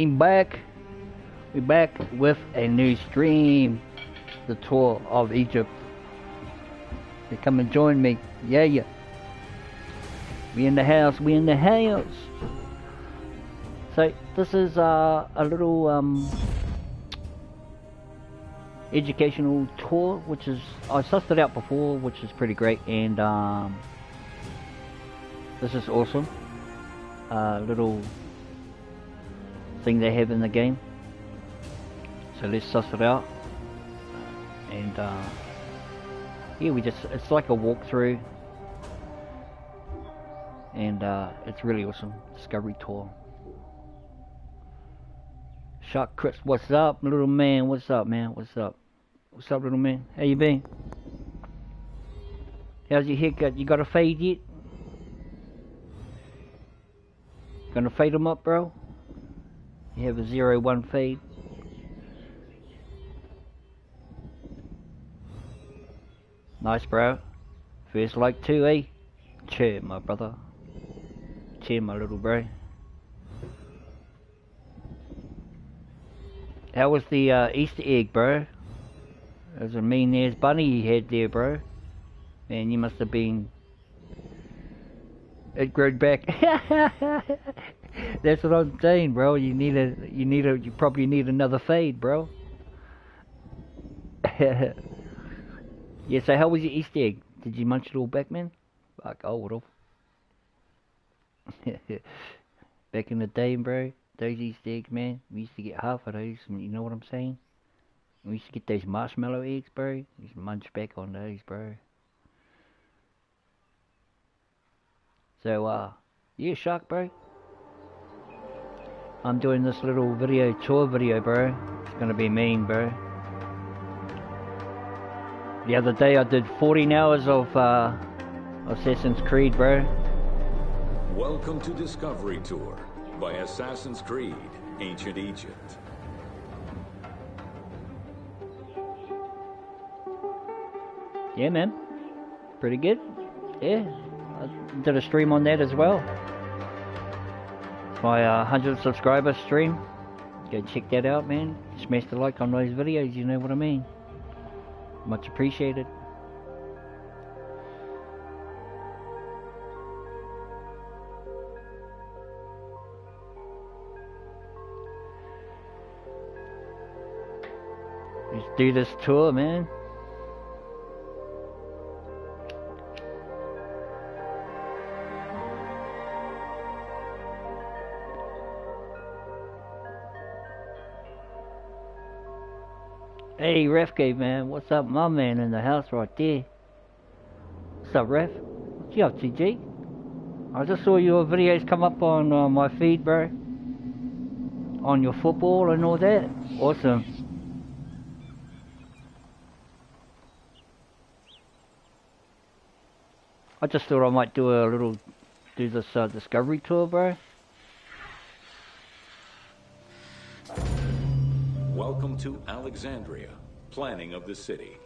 Back. We're back with a new stream. The tour of Egypt. So come and join me. Yeah. We in the house. We in the house. So this is a little educational tour, which is I sussed it out before, which is pretty great, and this is awesome. Little thing they have in the game. So let's suss it out. And yeah, it's like a walkthrough. And it's really awesome. Discovery tour. Shark Chris, what's up, little man? What's up, man? What's up? What's up, little man? How you been? How's your haircut? You got a fade yet? Gonna fade them up, bro? You have a 0-1 fade. Nice, bro. First like 2, eh? Cheer, my brother. Cheer, my little bro. How was the Easter egg, bro? That was a mean-ass bunny you had there, bro. Man, you must have been... It grew back. That's what I'm saying, bro. You probably need another fade, bro. Yeah, so how was your Easter egg? Did you munch it all back, man? Fuck, I would've. Back in the day, bro, those Easter eggs, man, we used to get half of those, you know what I'm saying? We used to get those marshmallow eggs, bro. We used to munch back on those, bro. So, yeah, Shark, bro. I'm doing this little tour video, bro. It's gonna be mean, bro. The other day I did 14 hours of Assassin's Creed, bro. Welcome to Discovery Tour by Assassin's Creed, Ancient Egypt. Yeah, man. Pretty good. Yeah. I did a stream on that as well. It's my 100 subscriber stream. Go check that out, man. Smash the like on those videos, you know what I mean. Much appreciated. Let's do this tour, man. Hey, Refgate, man. What's up, my man in the house right there? What's up, Ref? What you up to, G? I just saw your videos come up on my feed, bro. On your football and all that. Awesome. I just thought I might do this discovery tour, bro. Welcome to Alexandria, planning of the city.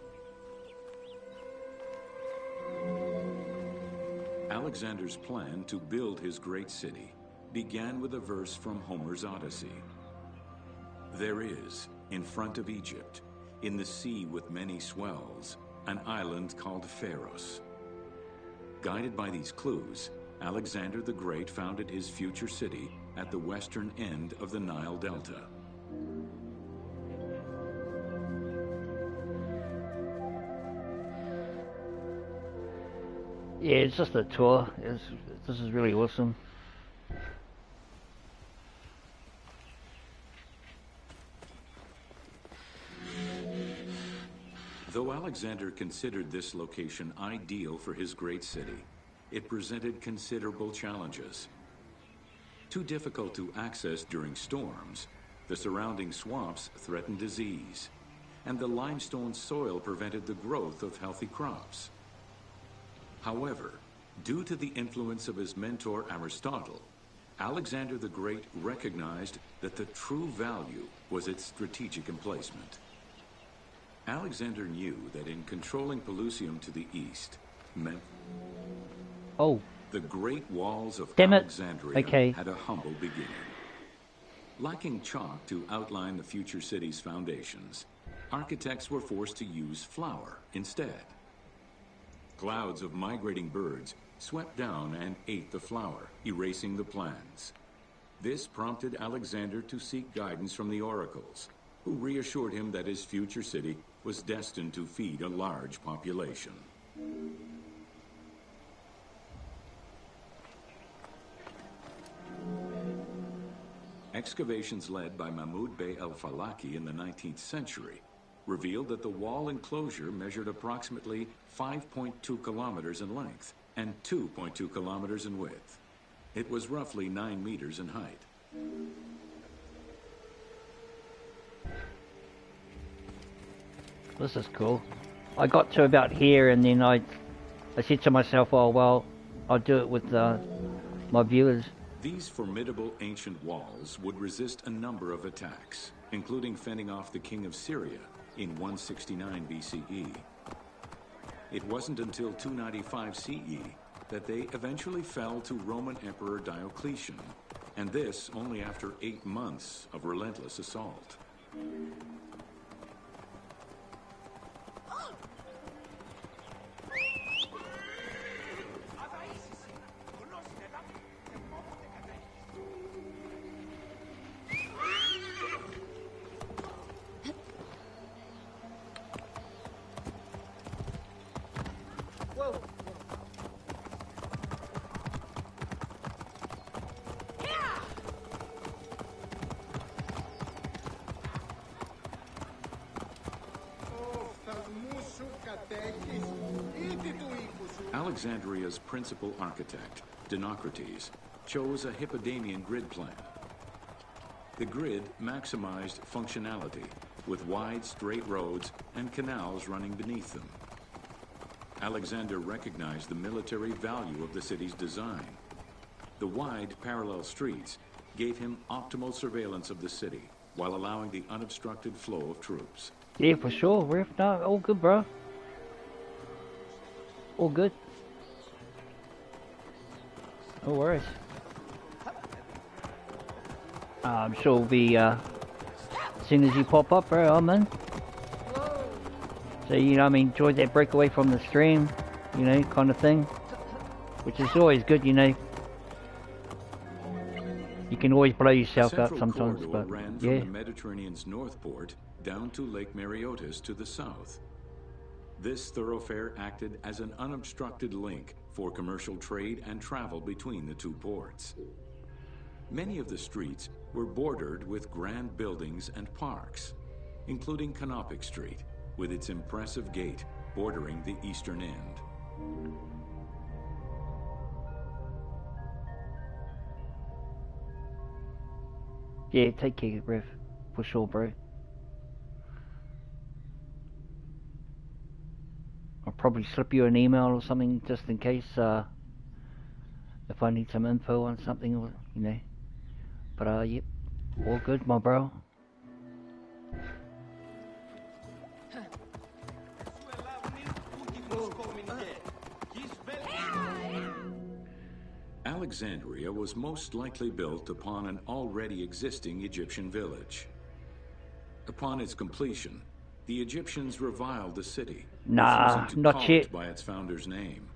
Alexander's plan to build his great city began with a verse from Homer's Odyssey. There is, in front of Egypt, in the sea with many swells, an island called Pharos. Guided by these clues, Alexander the Great founded his future city at the western end of the Nile Delta. Yeah, it's just a tour. This is really awesome. Though Alexander considered this location ideal for his great city, it presented considerable challenges. Too difficult to access during storms, the surrounding swamps threatened disease, and the limestone soil prevented the growth of healthy crops. However, due to the influence of his mentor Aristotle, Alexander the Great recognized that the true value was its strategic emplacement. Alexander knew that in controlling Pelusium to the east meant the great walls of Damn it. Alexandria Okay. had a humble beginning. Lacking chalk to outline the future city's foundations, architects were forced to use flour instead. Clouds of migrating birds swept down and ate the flour, erasing the plans. This prompted Alexander to seek guidance from the oracles, who reassured him that his future city was destined to feed a large population. Excavations led by Mahmud Bey el-Falaki in the 19th century revealed that the wall enclosure measured approximately 5.2 kilometers in length and 2.2 kilometers in width. It was roughly 9 meters in height. This is cool. I got to about here and then I said to myself, oh well, I'll do it with my viewers. These formidable ancient walls would resist a number of attacks, including fending off the king of Syria in 169 BCE. It wasn't until 295 CE that they eventually fell to Roman Emperor Diocletian, and this only after 8 months of relentless assault. Alexandria's principal architect, Dinocrates, chose a Hippodamian grid plan. The grid maximized functionality with wide, straight roads and canals running beneath them. Alexander recognized the military value of the city's design. The wide, parallel streets gave him optimal surveillance of the city while allowing the unobstructed flow of troops. Yeah, for sure, Riff. No, all good, bro. All good. No worries. I'm sure we'll be, as soon as you pop up, bro, I'm in. So, you know, I mean, enjoyed that break away from the stream, you know, kind of thing. Which is always good, you know. You can always blow yourself up sometimes, but ran yeah. from the Mediterranean's north port down to Lake Mareotis to the south. This thoroughfare acted as an unobstructed link for commercial trade and travel between the two ports. Many of the streets were bordered with grand buildings and parks, including Canopic Street, with its impressive gate bordering the eastern end. Yeah, take care, Riff. For sure, bro. I'll probably slip you an email or something just in case if I need some info on something, or, you know. But yep, all good, my bro. Alexandria was most likely built upon an already existing Egyptian village. Upon its completion, the Egyptians reviled the city, Nah, refusing to not call yet. it by its founder's name.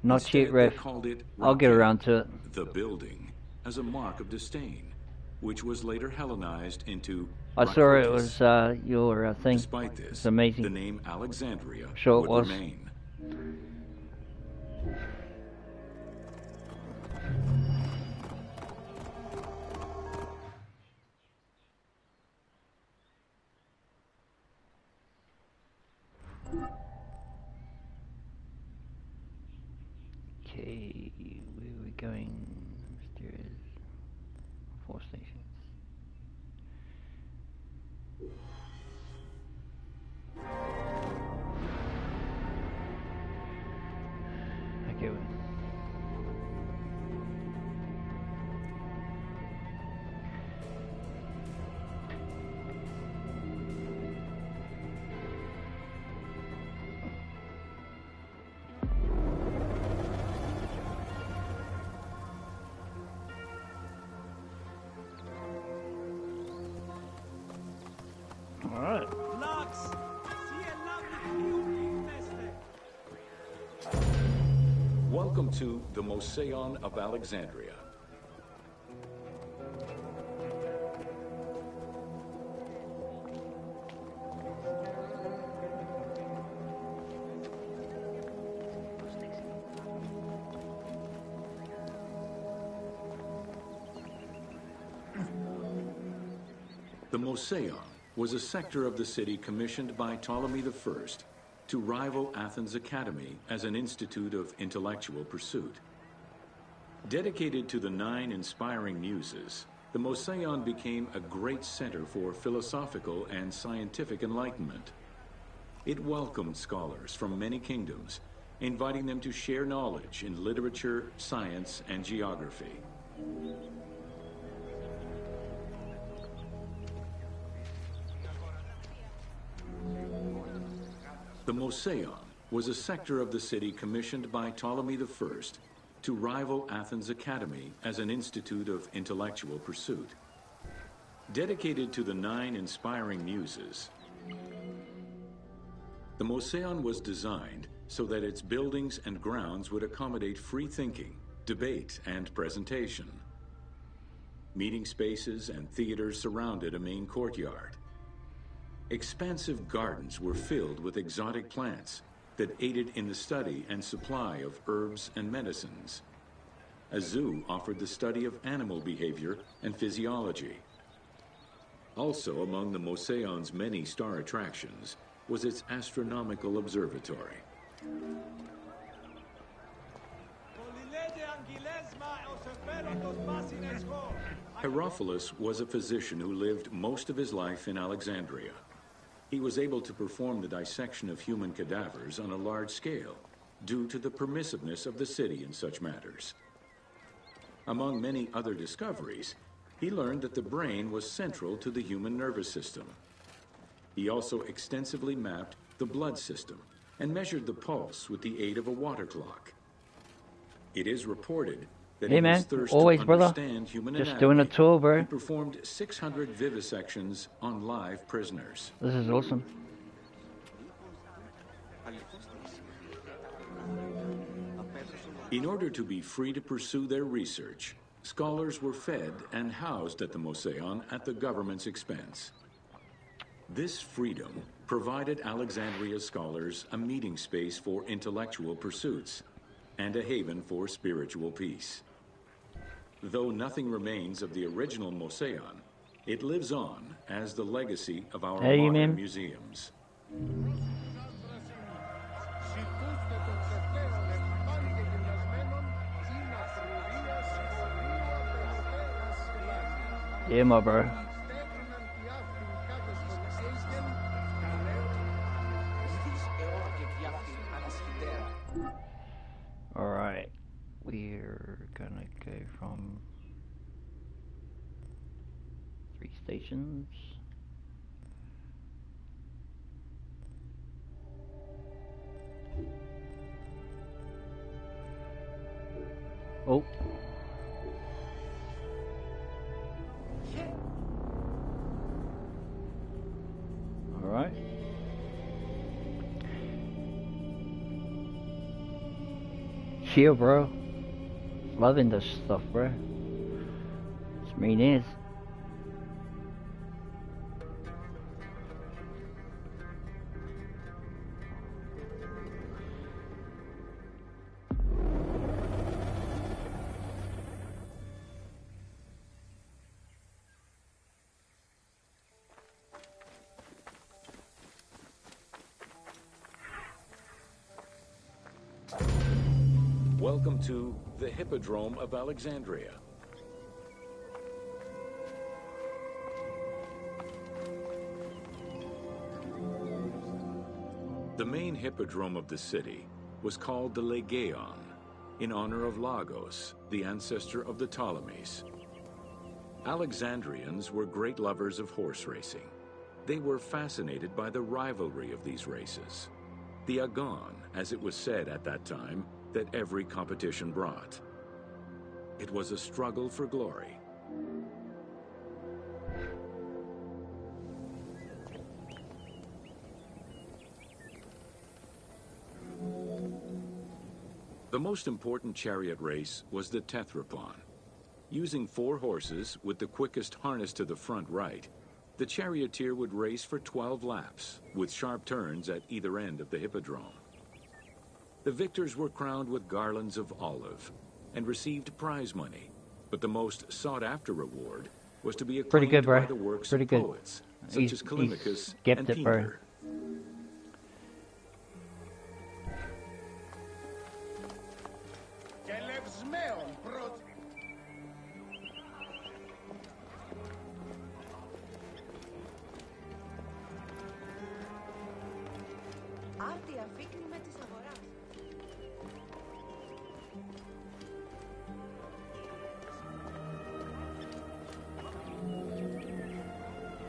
Not Instead, yet, Riff. they called it I'll get around to it. the building, as a mark of disdain, which was later Hellenized into I saw it Rakotis. was your thing. Despite this, It's amazing. the name Alexandria Sure it would was. remain. Okay, where are we going? Mysterious 4 stations. Alright. Welcome to the Moseon of Alexandria. The Moseon was a sector of the city commissioned by Ptolemy I to rival Athens' Academy as an institute of intellectual pursuit. Dedicated to the 9 inspiring muses, the Moseon became a great center for philosophical and scientific enlightenment. It welcomed scholars from many kingdoms, inviting them to share knowledge in literature, science, and geography. The Moseon was a sector of the city commissioned by Ptolemy I to rival Athens' Academy as an institute of intellectual pursuit. Dedicated to the 9 inspiring muses, the Moseon was designed so that its buildings and grounds would accommodate free thinking, debate, and presentation. Meeting spaces and theaters surrounded a main courtyard. Expansive gardens were filled with exotic plants that aided in the study and supply of herbs and medicines. A zoo offered the study of animal behavior and physiology. Also among the Moseon's many star attractions was its astronomical observatory. Herophilus was a physician who lived most of his life in Alexandria. He was able to perform the dissection of human cadavers on a large scale due to the permissiveness of the city in such matters. Among many other discoveries, he learned that the brain was central to the human nervous system. He also extensively mapped the blood system and measured the pulse with the aid of a water clock. It is reported that Hey in man, his thirst always to brother. understand human Just anatomy, doing a tour, bro. he performed 600 vivisections on live prisoners. This is awesome. In order to be free to pursue their research, scholars were fed and housed at the Moseon at the government's expense. This freedom provided Alexandria scholars a meeting space for intellectual pursuits and a haven for spiritual peace. Though nothing remains of the original Moseon, it lives on as the legacy of our modern museums. Yeah, my bro. Alright, we're gonna go from 3 stations. Oh. Alright. Chill, bro. Loving this stuff, bro. This mean is. Welcome to the Hippodrome of Alexandria. The main hippodrome of the city was called the Legeon, in honor of Lagos, the ancestor of the Ptolemies. Alexandrians were great lovers of horse racing. They were fascinated by the rivalry of these races. The agon, as it was said at that time, that every competition brought. It was a struggle for glory. The most important chariot race was the Tethrapon. Using 4 horses with the quickest harness to the front right, the charioteer would race for 12 laps, with sharp turns at either end of the hippodrome. The victors were crowned with garlands of olive and received prize money, but the most sought-after reward was to be acclaimed by the works of poets, such as Callimachus and Pindar.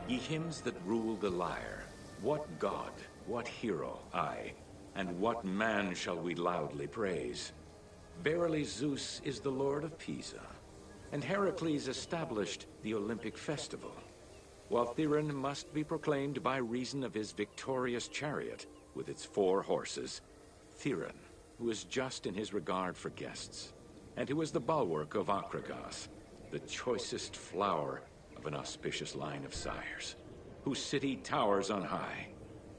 Ye hymns that rule the lyre, what god, what hero, aye, and what man shall we loudly praise? Verily Zeus is the lord of Pisa, and Heracles established the Olympic festival, while Theron must be proclaimed by reason of his victorious chariot with its 4 horses. Theron, who is just in his regard for guests, and who is the bulwark of Akragas, the choicest flower of an auspicious line of sires, whose city towers on high,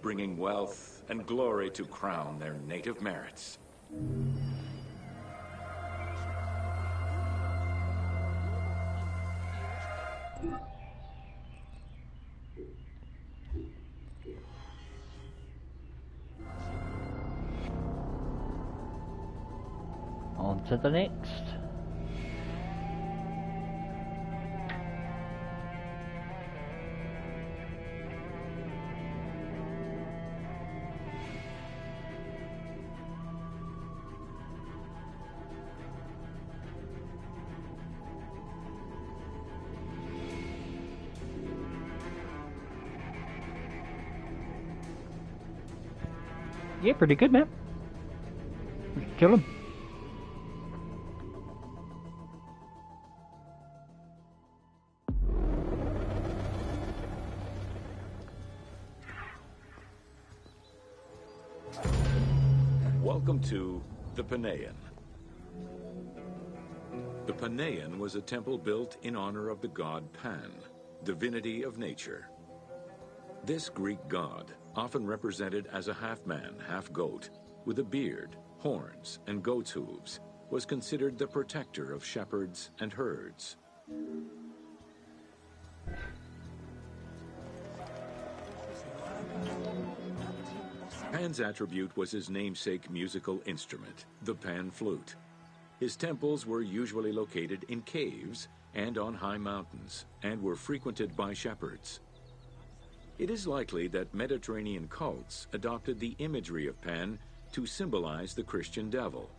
bringing wealth and glory to crown their native merits. On to the next. Yeah, pretty good, man. Kill him. Welcome to the Panean. The Panean was a temple built in honor of the god Pan, divinity of nature. This Greek god, often represented as a half-man, half-goat, with a beard, horns, and goat's hooves, was considered the protector of shepherds and herds. Pan's attribute was his namesake musical instrument, the pan flute. His temples were usually located in caves and on high mountains, and were frequented by shepherds. It is likely that Mediterranean cults adopted the imagery of Pan to symbolize the Christian devil.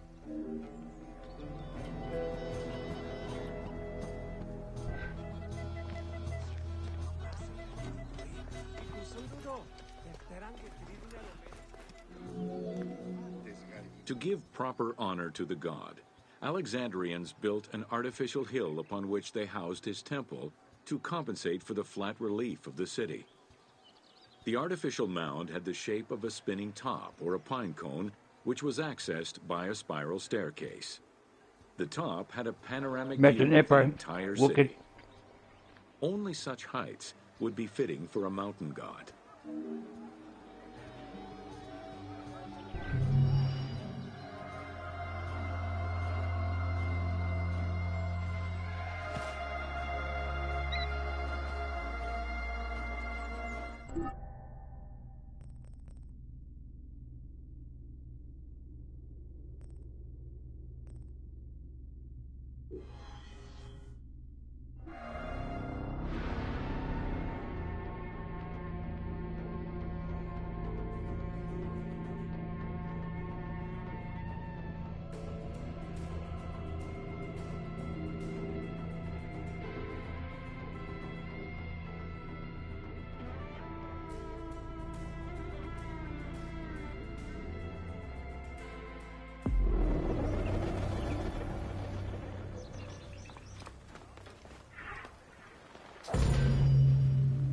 To give proper honor to the god, Alexandrians built an artificial hill upon which they housed his temple to compensate for the flat relief of the city. The artificial mound had the shape of a spinning top or a pine cone, which was accessed by a spiral staircase. The top had a panoramic view of the entire city. Only such heights would be fitting for a mountain god.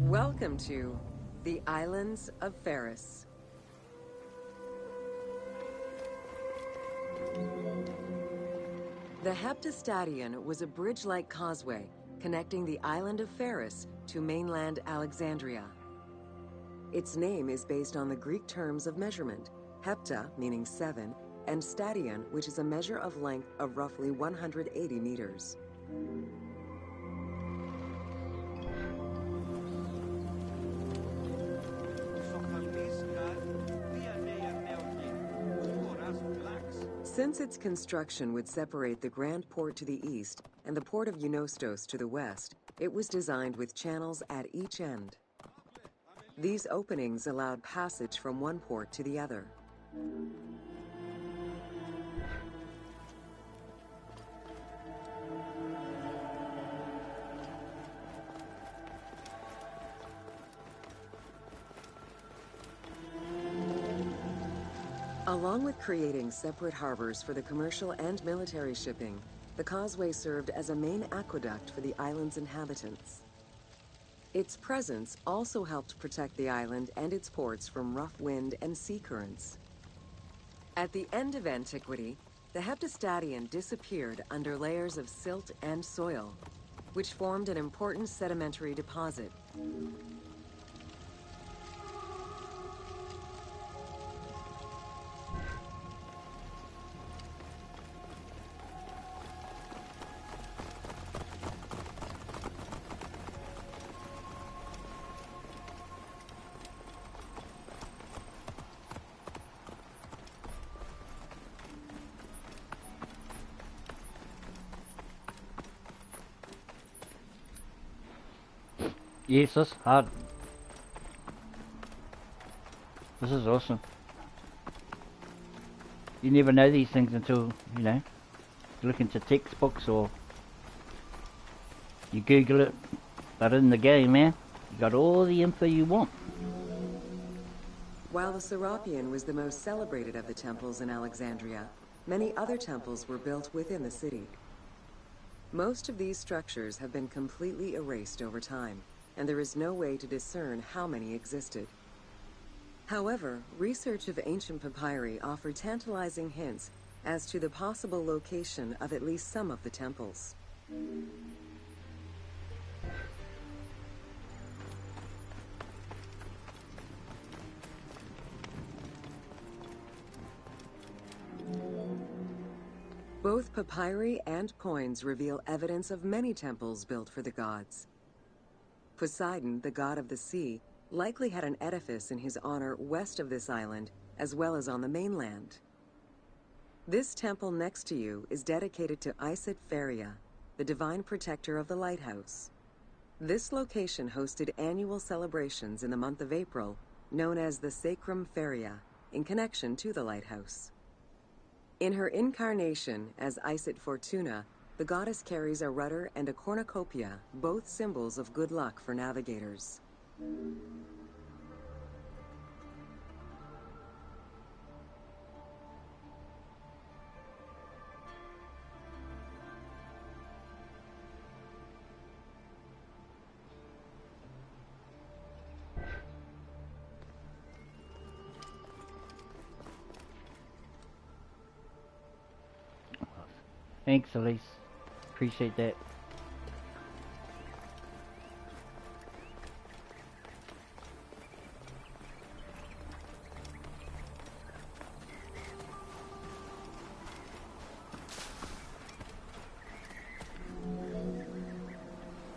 Welcome to the Islands of Ferris. The Heptastadion was a bridge-like causeway connecting the island of Pharis to mainland Alexandria. Its name is based on the Greek terms of measurement, hepta, meaning 7, and stadion, which is a measure of length of roughly 180 meters. Since its construction would separate the Grand Port to the east and the Port of Eunostos to the west, it was designed with channels at each end. These openings allowed passage from one port to the other. Along with creating separate harbors for the commercial and military shipping, the causeway served as a main aqueduct for the island's inhabitants. Its presence also helped protect the island and its ports from rough wind and sea currents. At the end of antiquity, the Heptastadion disappeared under layers of silt and soil, which formed an important sedimentary deposit. Yes, that's hard. This is awesome. You never know these things until, you know, you look into textbooks or you Google it. But in the game, man, you got all the info you want. While the Serapeum was the most celebrated of the temples in Alexandria, many other temples were built within the city. Most of these structures have been completely erased over time, and there is no way to discern how many existed. However, research of ancient papyri offered tantalizing hints as to the possible location of at least some of the temples. Both papyri and coins reveal evidence of many temples built for the gods. Poseidon, the god of the sea, likely had an edifice in his honor west of this island, as well as on the mainland. This temple next to you is dedicated to Isis Pharia, the divine protector of the lighthouse. This location hosted annual celebrations in the month of April, known as the Sacrum Pharia, in connection to the lighthouse. In her incarnation as Isis Fortuna, the goddess carries a rudder and a cornucopia, both symbols of good luck for navigators. Thanks, Elise. Appreciate that.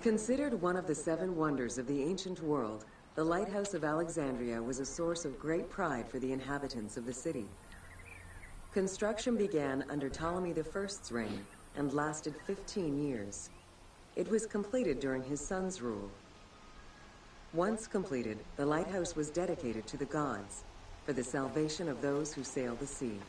Considered one of the 7 wonders of the ancient world, the Lighthouse of Alexandria was a source of great pride for the inhabitants of the city. Construction began under Ptolemy I's reign and lasted 15 years. It was completed during his son's rule. Once completed, the lighthouse was dedicated to the gods for the salvation of those who sail the sea.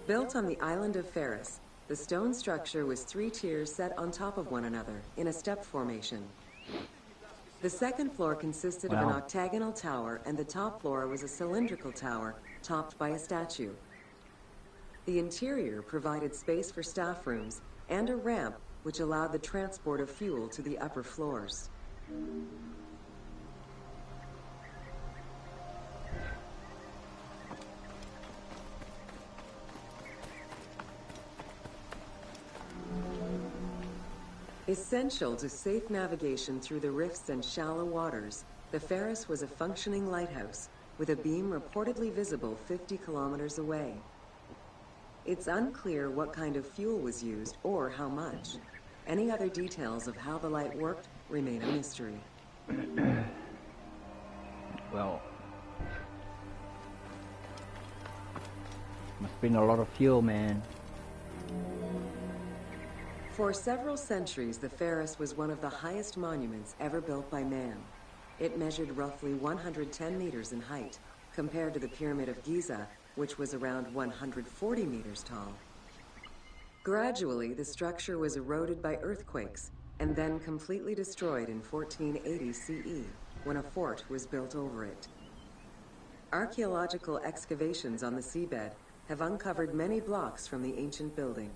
Built on the island of Pharis, the stone structure was 3 tiers set on top of one another in a step formation. The second floor consisted of an octagonal tower, and the top floor was a cylindrical tower topped by a statue. The interior provided space for staff rooms and a ramp which allowed the transport of fuel to the upper floors. Essential to safe navigation through the rifts and shallow waters, the Ferris was a functioning lighthouse, with a beam reportedly visible 50 kilometers away. It's unclear what kind of fuel was used or how much. Any other details of how the light worked remain a mystery. Well, must have been a lot of fuel, man. For several centuries, the Ferris was one of the highest monuments ever built by man. It measured roughly 110 meters in height, compared to the Pyramid of Giza, which was around 140 meters tall. Gradually, the structure was eroded by earthquakes, and then completely destroyed in 1480 CE, when a fort was built over it. Archaeological excavations on the seabed have uncovered many blocks from the ancient building.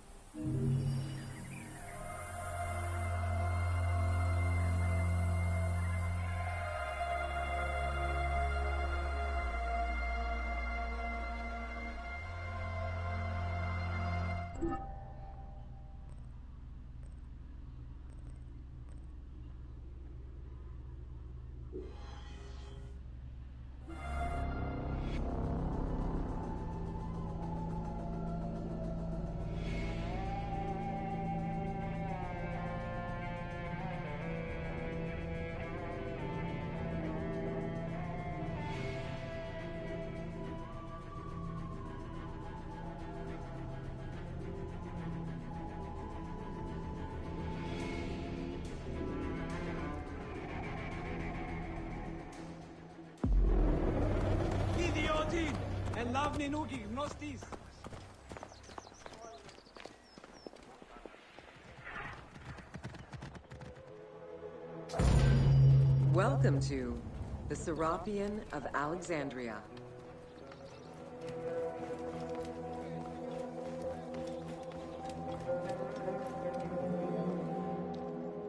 Welcome to the Serapion of Alexandria.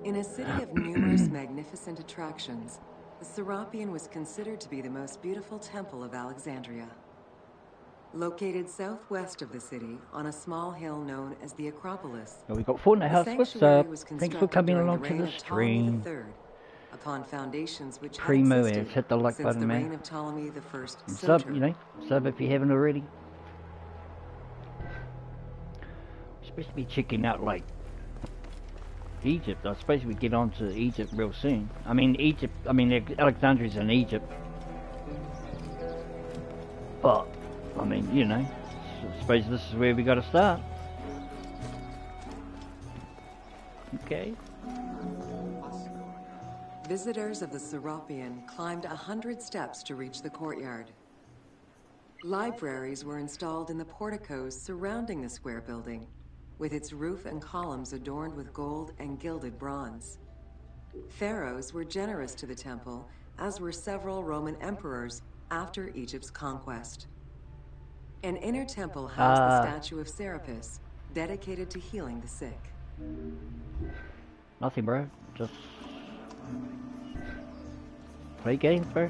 In a city of numerous magnificent attractions, the Serapion was considered to be the most beautiful temple of Alexandria. Located southwest of the city, on a small hill known as the Acropolis, Well, we got Fortnite House. What's up? Thanks for coming along to the stream. Upon foundations which Primo had is existed hit the like since button, the man. reign of Ptolemy I Sub, Soter. you know, sub if you haven't already. We're supposed to be checking out like Egypt. I suppose we get on to Egypt real soon. I mean Egypt. I mean Alexandria's in Egypt, but I mean you know, I suppose this is where we got to start. Okay. Visitors of the Serapion climbed 100 steps to reach the courtyard. Libraries were installed in the porticos surrounding the square building, with its roof and columns adorned with gold and gilded bronze. Pharaohs were generous to the temple, as were several Roman emperors after Egypt's conquest. An inner temple housed the statue of Serapis, dedicated to healing the sick. Nothing, bro. Just play games, bro.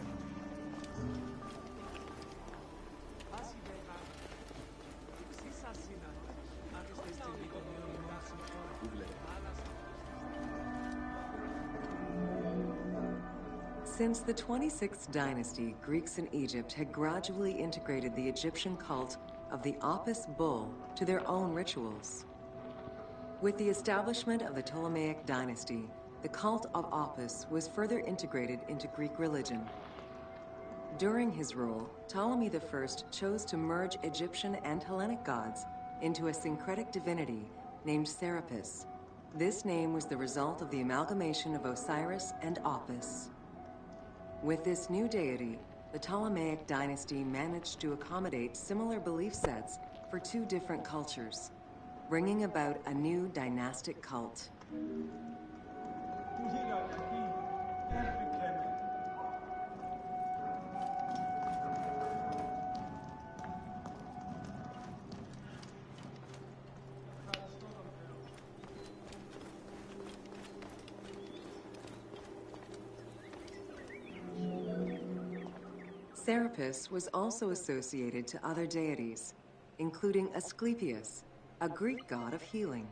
Since the 26th dynasty, Greeks in Egypt had gradually integrated the Egyptian cult of the Apis bull to their own rituals. With the establishment of the Ptolemaic dynasty, the cult of Apis was further integrated into Greek religion. During his rule, Ptolemy I chose to merge Egyptian and Hellenic gods into a syncretic divinity named Serapis. This name was the result of the amalgamation of Osiris and Apis. With this new deity, the Ptolemaic dynasty managed to accommodate similar belief sets for two different cultures, bringing about a new dynastic cult. Serapis was also associated to other deities, including Asclepius, a Greek god of healing.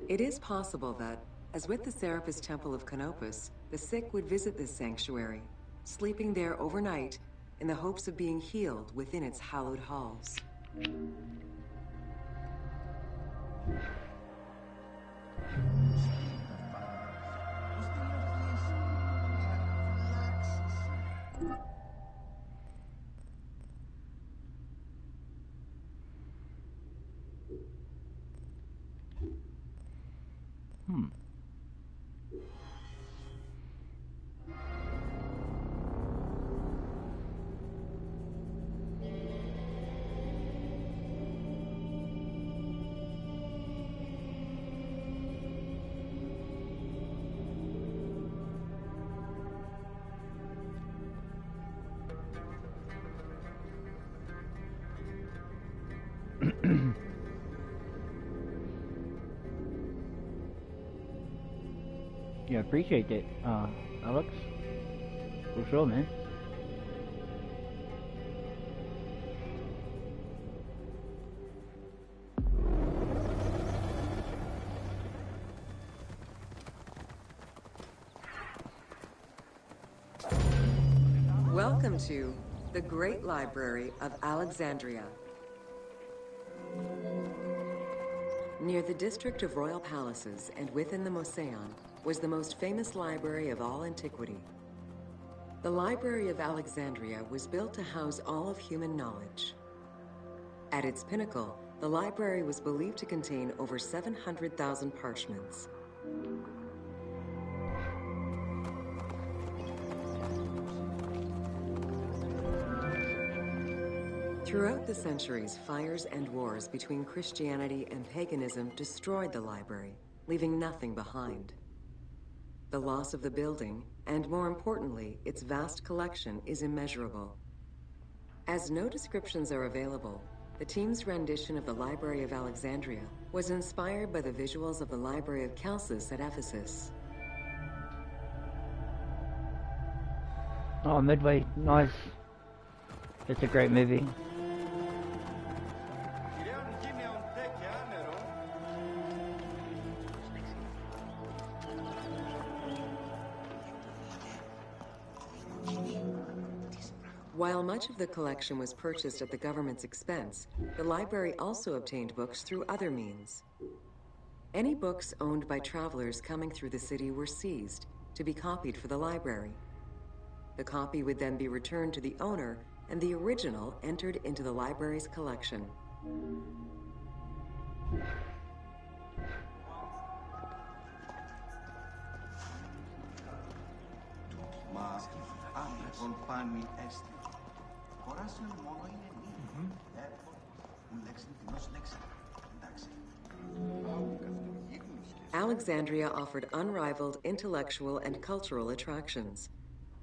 It is possible that, as with the Serapis Temple of Canopus, the sick would visit this sanctuary, sleeping there overnight in the hopes of being healed within its hallowed halls. Yeah, appreciate it, Alex. For sure, man. Welcome to the Great Library of Alexandria. Near the district of royal palaces and within the Moseon was the most famous library of all antiquity. The Library of Alexandria was built to house all of human knowledge. At its pinnacle, the library was believed to contain over 700,000 parchments. Throughout the centuries, fires and wars between Christianity and paganism destroyed the library, leaving nothing behind. The loss of the building, and more importantly, its vast collection, is immeasurable. As no descriptions are available, the team's rendition of the Library of Alexandria was inspired by the visuals of the Library of Chalcis at Ephesus. Oh, Midway, nice. It's a great movie. While much of the collection was purchased at the government's expense, the library also obtained books through other means. Any books owned by travelers coming through the city were seized to be copied for the library. The copy would then be returned to the owner, and the original entered into the library's collection. Alexandria offered unrivaled intellectual and cultural attractions.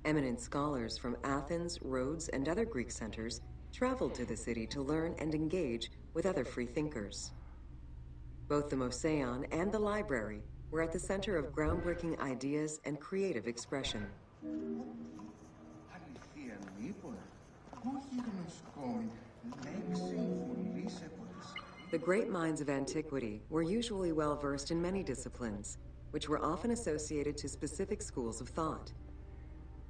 Eminent scholars from Athens, Rhodes, and other Greek centers traveled to the city to learn and engage with other free thinkers. Both the Moseon and the library were at the center of groundbreaking ideas and creative expression. The great minds of antiquity were usually well versed in many disciplines, which were often associated to specific schools of thought.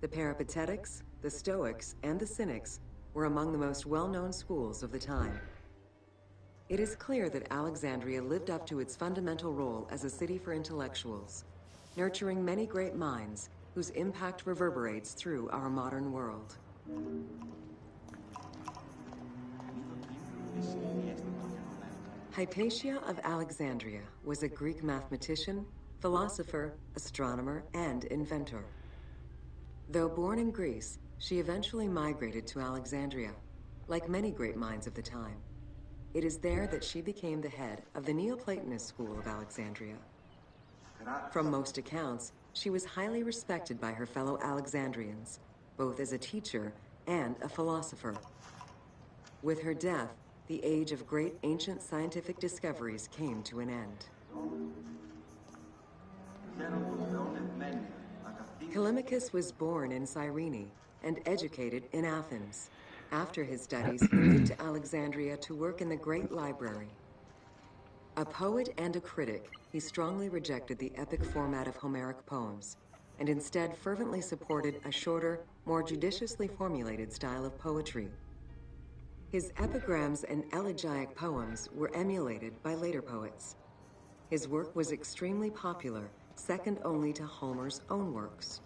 The Peripatetics, the Stoics, and the Cynics were among the most well-known schools of the time. It is clear that Alexandria lived up to its fundamental role as a city for intellectuals, nurturing many great minds whose impact reverberates through our modern world. Hypatia of Alexandria was a Greek mathematician, philosopher, astronomer, and inventor. Though born in Greece, she eventually migrated to Alexandria, like many great minds of the time. It is there that she became the head of the Neoplatonist school of Alexandria. From most accounts, she was highly respected by her fellow Alexandrians, both as a teacher and a philosopher. With her death, the age of great ancient scientific discoveries came to an end. Callimachus was born in Cyrene and educated in Athens. After his studies, he moved to Alexandria to work in the Great Library. A poet and a critic, he strongly rejected the epic format of Homeric poems, and instead fervently supported a shorter, more judiciously formulated style of poetry. His epigrams and elegiac poems were emulated by later poets. His work was extremely popular, second only to Homer's own works.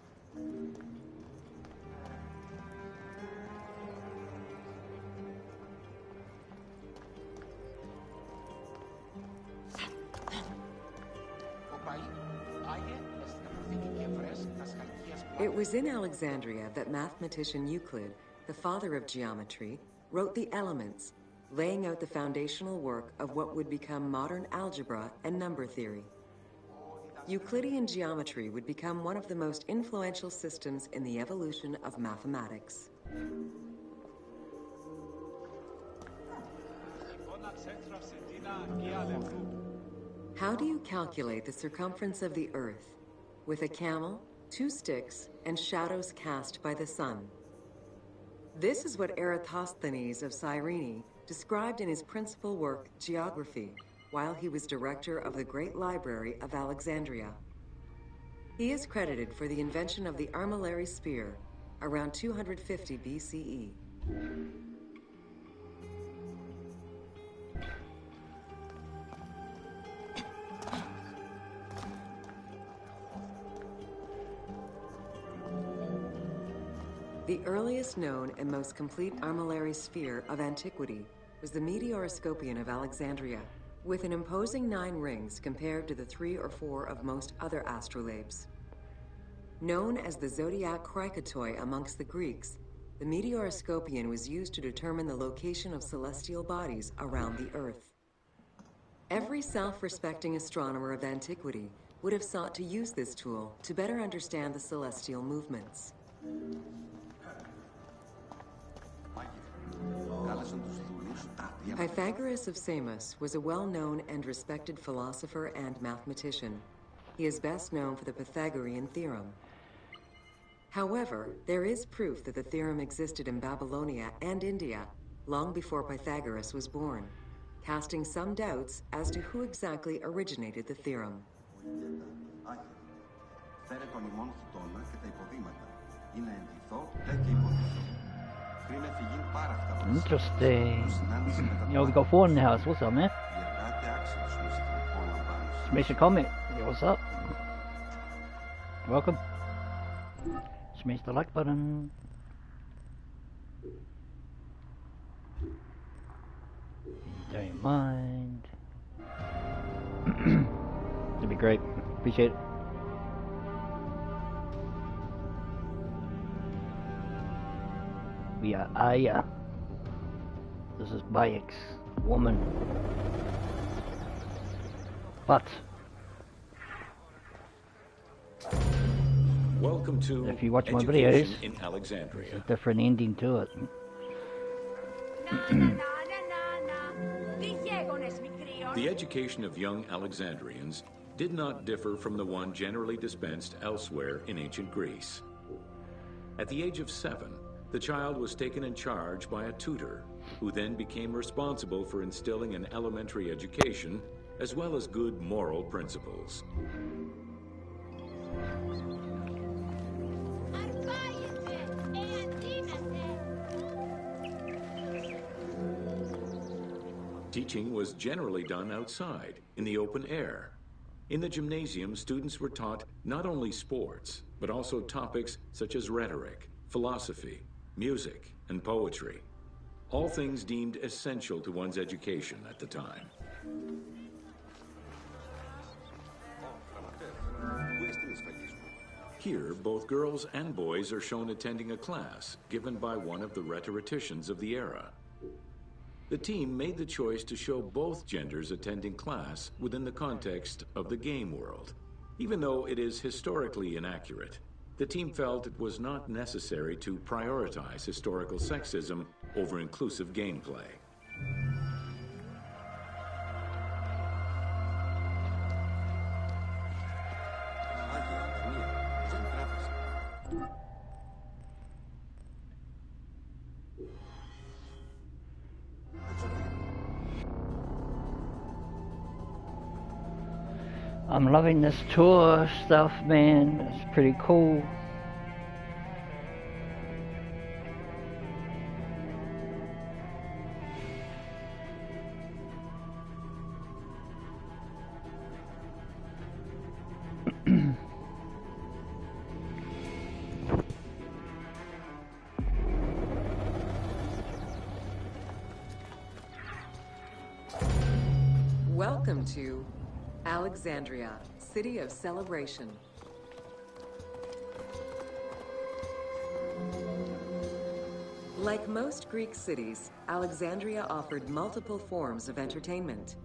It was in Alexandria that mathematician Euclid, the father of geometry, wrote the Elements, laying out the foundational work of what would become modern algebra and number theory. Euclidean geometry would become one of the most influential systems in the evolution of mathematics. How do you calculate the circumference of the Earth? With a camel, 2 sticks, and shadows cast by the sun. This is what Eratosthenes of Cyrene described in his principal work, Geography, while he was director of the Great Library of Alexandria. He is credited for the invention of the armillary sphere around 250 BCE. The earliest known and most complete armillary sphere of antiquity was the Meteoroscopion of Alexandria, with an imposing 9 rings compared to the 3 or 4 of most other astrolabes. Known as the zodiac krikatoi amongst the Greeks, the Meteoroscopion was used to determine the location of celestial bodies around the Earth. Every self-respecting astronomer of antiquity would have sought to use this tool to better understand the celestial movements. Pythagoras of Samos was a well-known and respected philosopher and mathematician. He is best known for the Pythagorean theorem. However, there is proof that the theorem existed in Babylonia and India long before Pythagoras was born, casting some doubts as to who exactly originated the theorem. Interesting. Yo, we got 4 in the house. What's up, man? Smash a comment. Yo, what's up? Welcome. Smash the like button. Don't mind. That'd be great. Appreciate it. We are Aya. This is Bayek's woman. But Welcome to if you watch my Education videos, in Alexandria. there's a different ending to it. The education of young Alexandrians did not differ from the one generally dispensed elsewhere in ancient Greece. At the age of 7, the child was taken in charge by a tutor, who then became responsible for instilling an elementary education as well as good moral principles. Teaching was generally done outside, in the open air. In the gymnasium, students were taught not only sports, but also topics such as rhetoric, philosophy, music, and poetry. All things deemed essential to one's education at the time. Here, both girls and boys are shown attending a class given by one of the rhetoricians of the era. The team made the choice to show both genders attending class within the context of the game world. Even though it is historically inaccurate, the team felt it was not necessary to prioritize historical sexism over inclusive gameplay. I'm loving this tour stuff, man. It's pretty cool. Welcome to Alexandria, City of Celebration. Like most Greek cities, Alexandria offered multiple forms of entertainment.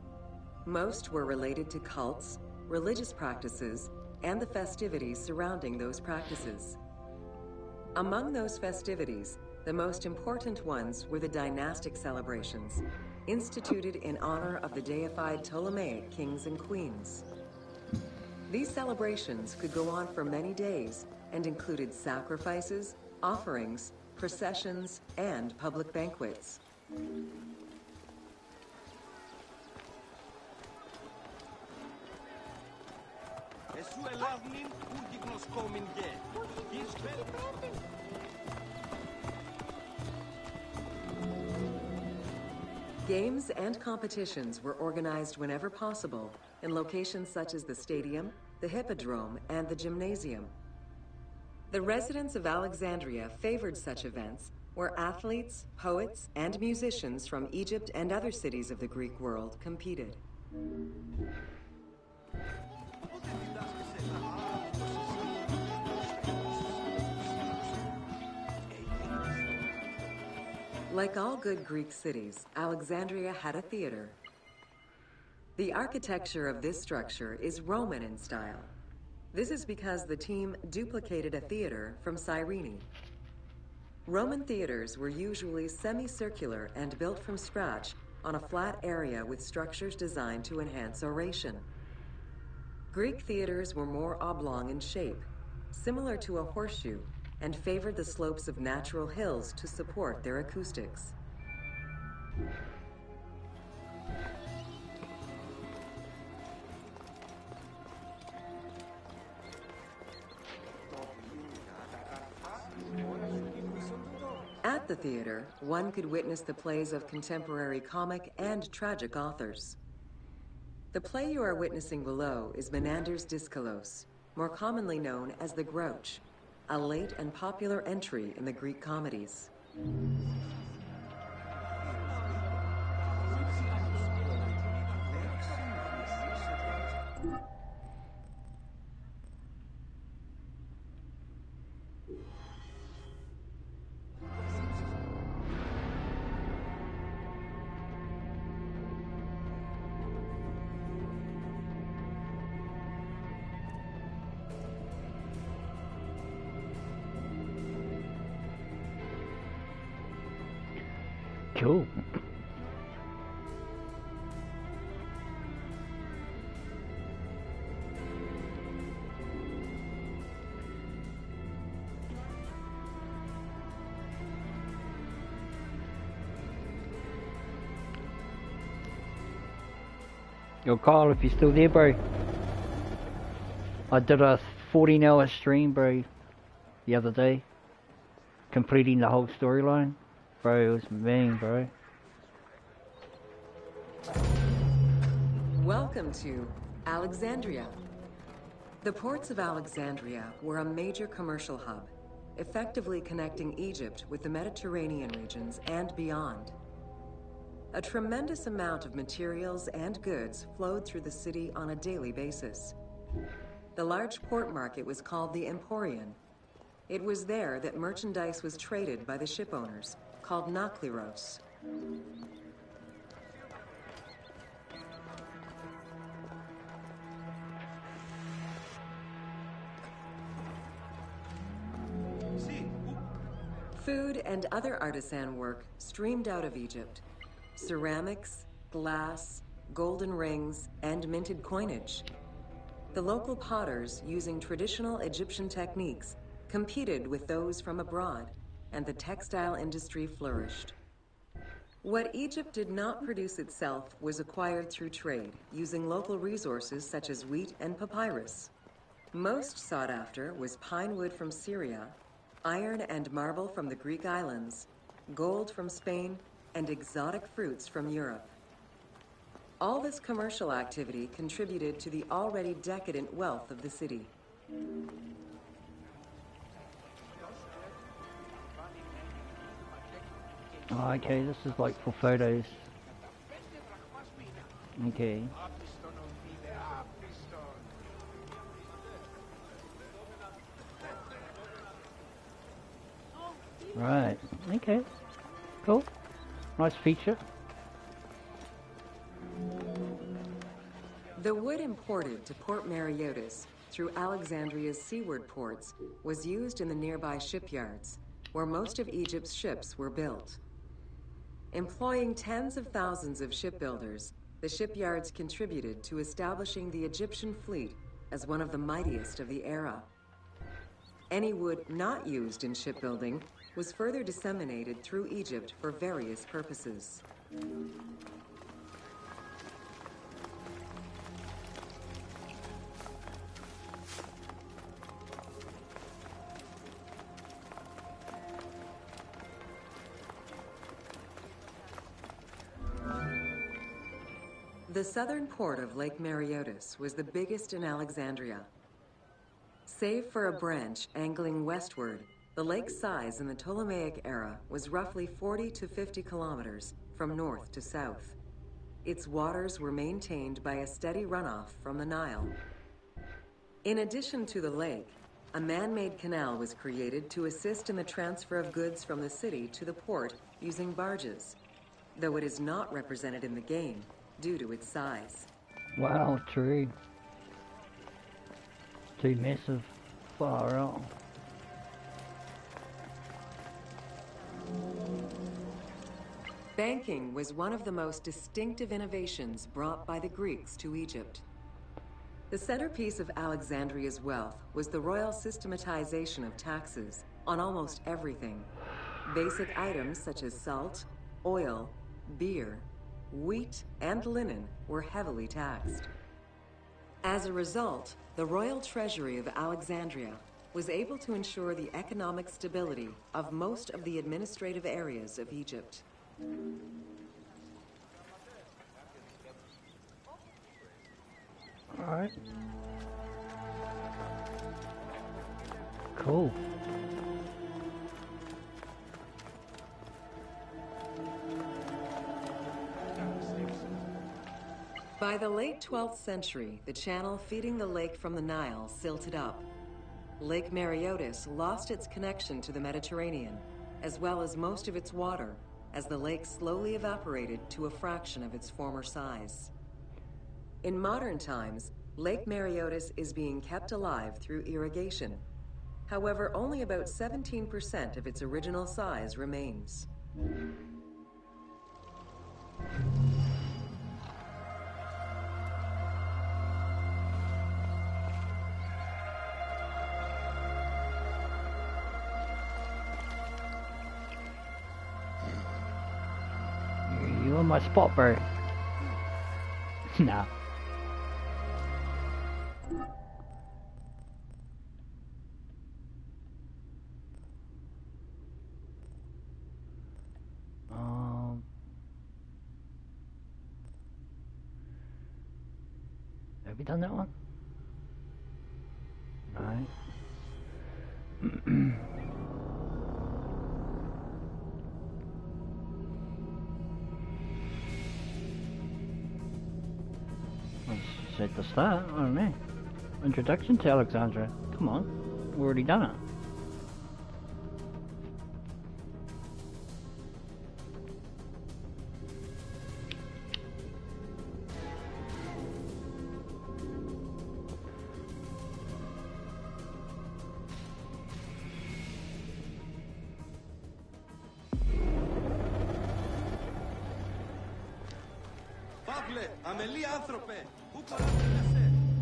Most were related to cults, religious practices, and the festivities surrounding those practices. Among those festivities, the most important ones were the dynastic celebrations, instituted in honor of the deified Ptolemaic kings and queens. These celebrations could go on for many days and included sacrifices, offerings, processions, and public banquets. Games and competitions were organized whenever possible in locations such as the stadium, the hippodrome, and the gymnasium. The residents of Alexandria favored such events where athletes, poets, and musicians from Egypt and other cities of the Greek world competed. Like all good Greek cities, Alexandria had a theater. The architecture of this structure is Roman in style. This is because the team duplicated a theater from Cyrene. Roman theaters were usually semicircular and built from scratch on a flat area with structures designed to enhance oration. Greek theaters were more oblong in shape, similar to a horseshoe, and favored the slopes of natural hills to support their acoustics. At the theater, one could witness the plays of contemporary comic and tragic authors. The play you are witnessing below is Menander's Dyskolos, more commonly known as the Grouch, a late and popular entry in the Greek comedies. Cool. Yo, Carl, if you're still there, bro. I did a 14-hour stream, bro, the other day, completing the whole storyline. Bro, it was mean, bro. Welcome to Alexandria. The ports of Alexandria were a major commercial hub, effectively connecting Egypt with the Mediterranean regions and beyond. A tremendous amount of materials and goods flowed through the city on a daily basis. The large port market was called the Emporion. It was there that merchandise was traded by the ship owners, called nakliros. Food and other artisan work streamed out of Egypt. Ceramics, glass, golden rings, and minted coinage. The local potters, using traditional Egyptian techniques, competed with those from abroad, and the textile industry flourished. What Egypt did not produce itself was acquired through trade, using local resources such as wheat and papyrus. Most sought after was pine wood from Syria, iron and marble from the Greek islands, gold from Spain, and exotic fruits from Europe. All this commercial activity contributed to the already decadent wealth of the city. Oh, okay, this is like for photos. Okay. Right. Okay. Cool. Nice feature. The wood imported to Port Mareotis through Alexandria's seaward ports was used in the nearby shipyards, where most of Egypt's ships were built. Employing tens of thousands of shipbuilders, the shipyards contributed to establishing the Egyptian fleet as one of the mightiest of the era. Any wood not used in shipbuilding was further disseminated through Egypt for various purposes. The southern port of Lake Mareotis was the biggest in Alexandria. Save for a branch angling westward, the lake's size in the Ptolemaic era was roughly 40 to 50 kilometers from north to south. Its waters were maintained by a steady runoff from the Nile. In addition to the lake, a man-made canal was created to assist in the transfer of goods from the city to the port using barges, though it is not represented in the game due to its size. Wow, true. Too massive. Far out. Banking was one of the most distinctive innovations brought by the Greeks to Egypt. The centerpiece of Alexandria's wealth was the royal systematization of taxes on almost everything. Basic items such as salt, oil, beer, wheat, and linen were heavily taxed. As a result, the royal treasury of Alexandria was able to ensure the economic stability of most of the administrative areas of Egypt. All right. Cool. By the late 12th century, the channel feeding the lake from the Nile silted up. Lake Mareotis lost its connection to the Mediterranean, as well as most of its water, as the lake slowly evaporated to a fraction of its former size. In modern times, Lake Mareotis is being kept alive through irrigation. However, only about 17% of its original size remains. You on my spot, bro. Nah. Have you done that one? Right. At the start, I don't know. Introduction to Alexandria. Come on, we've already done it.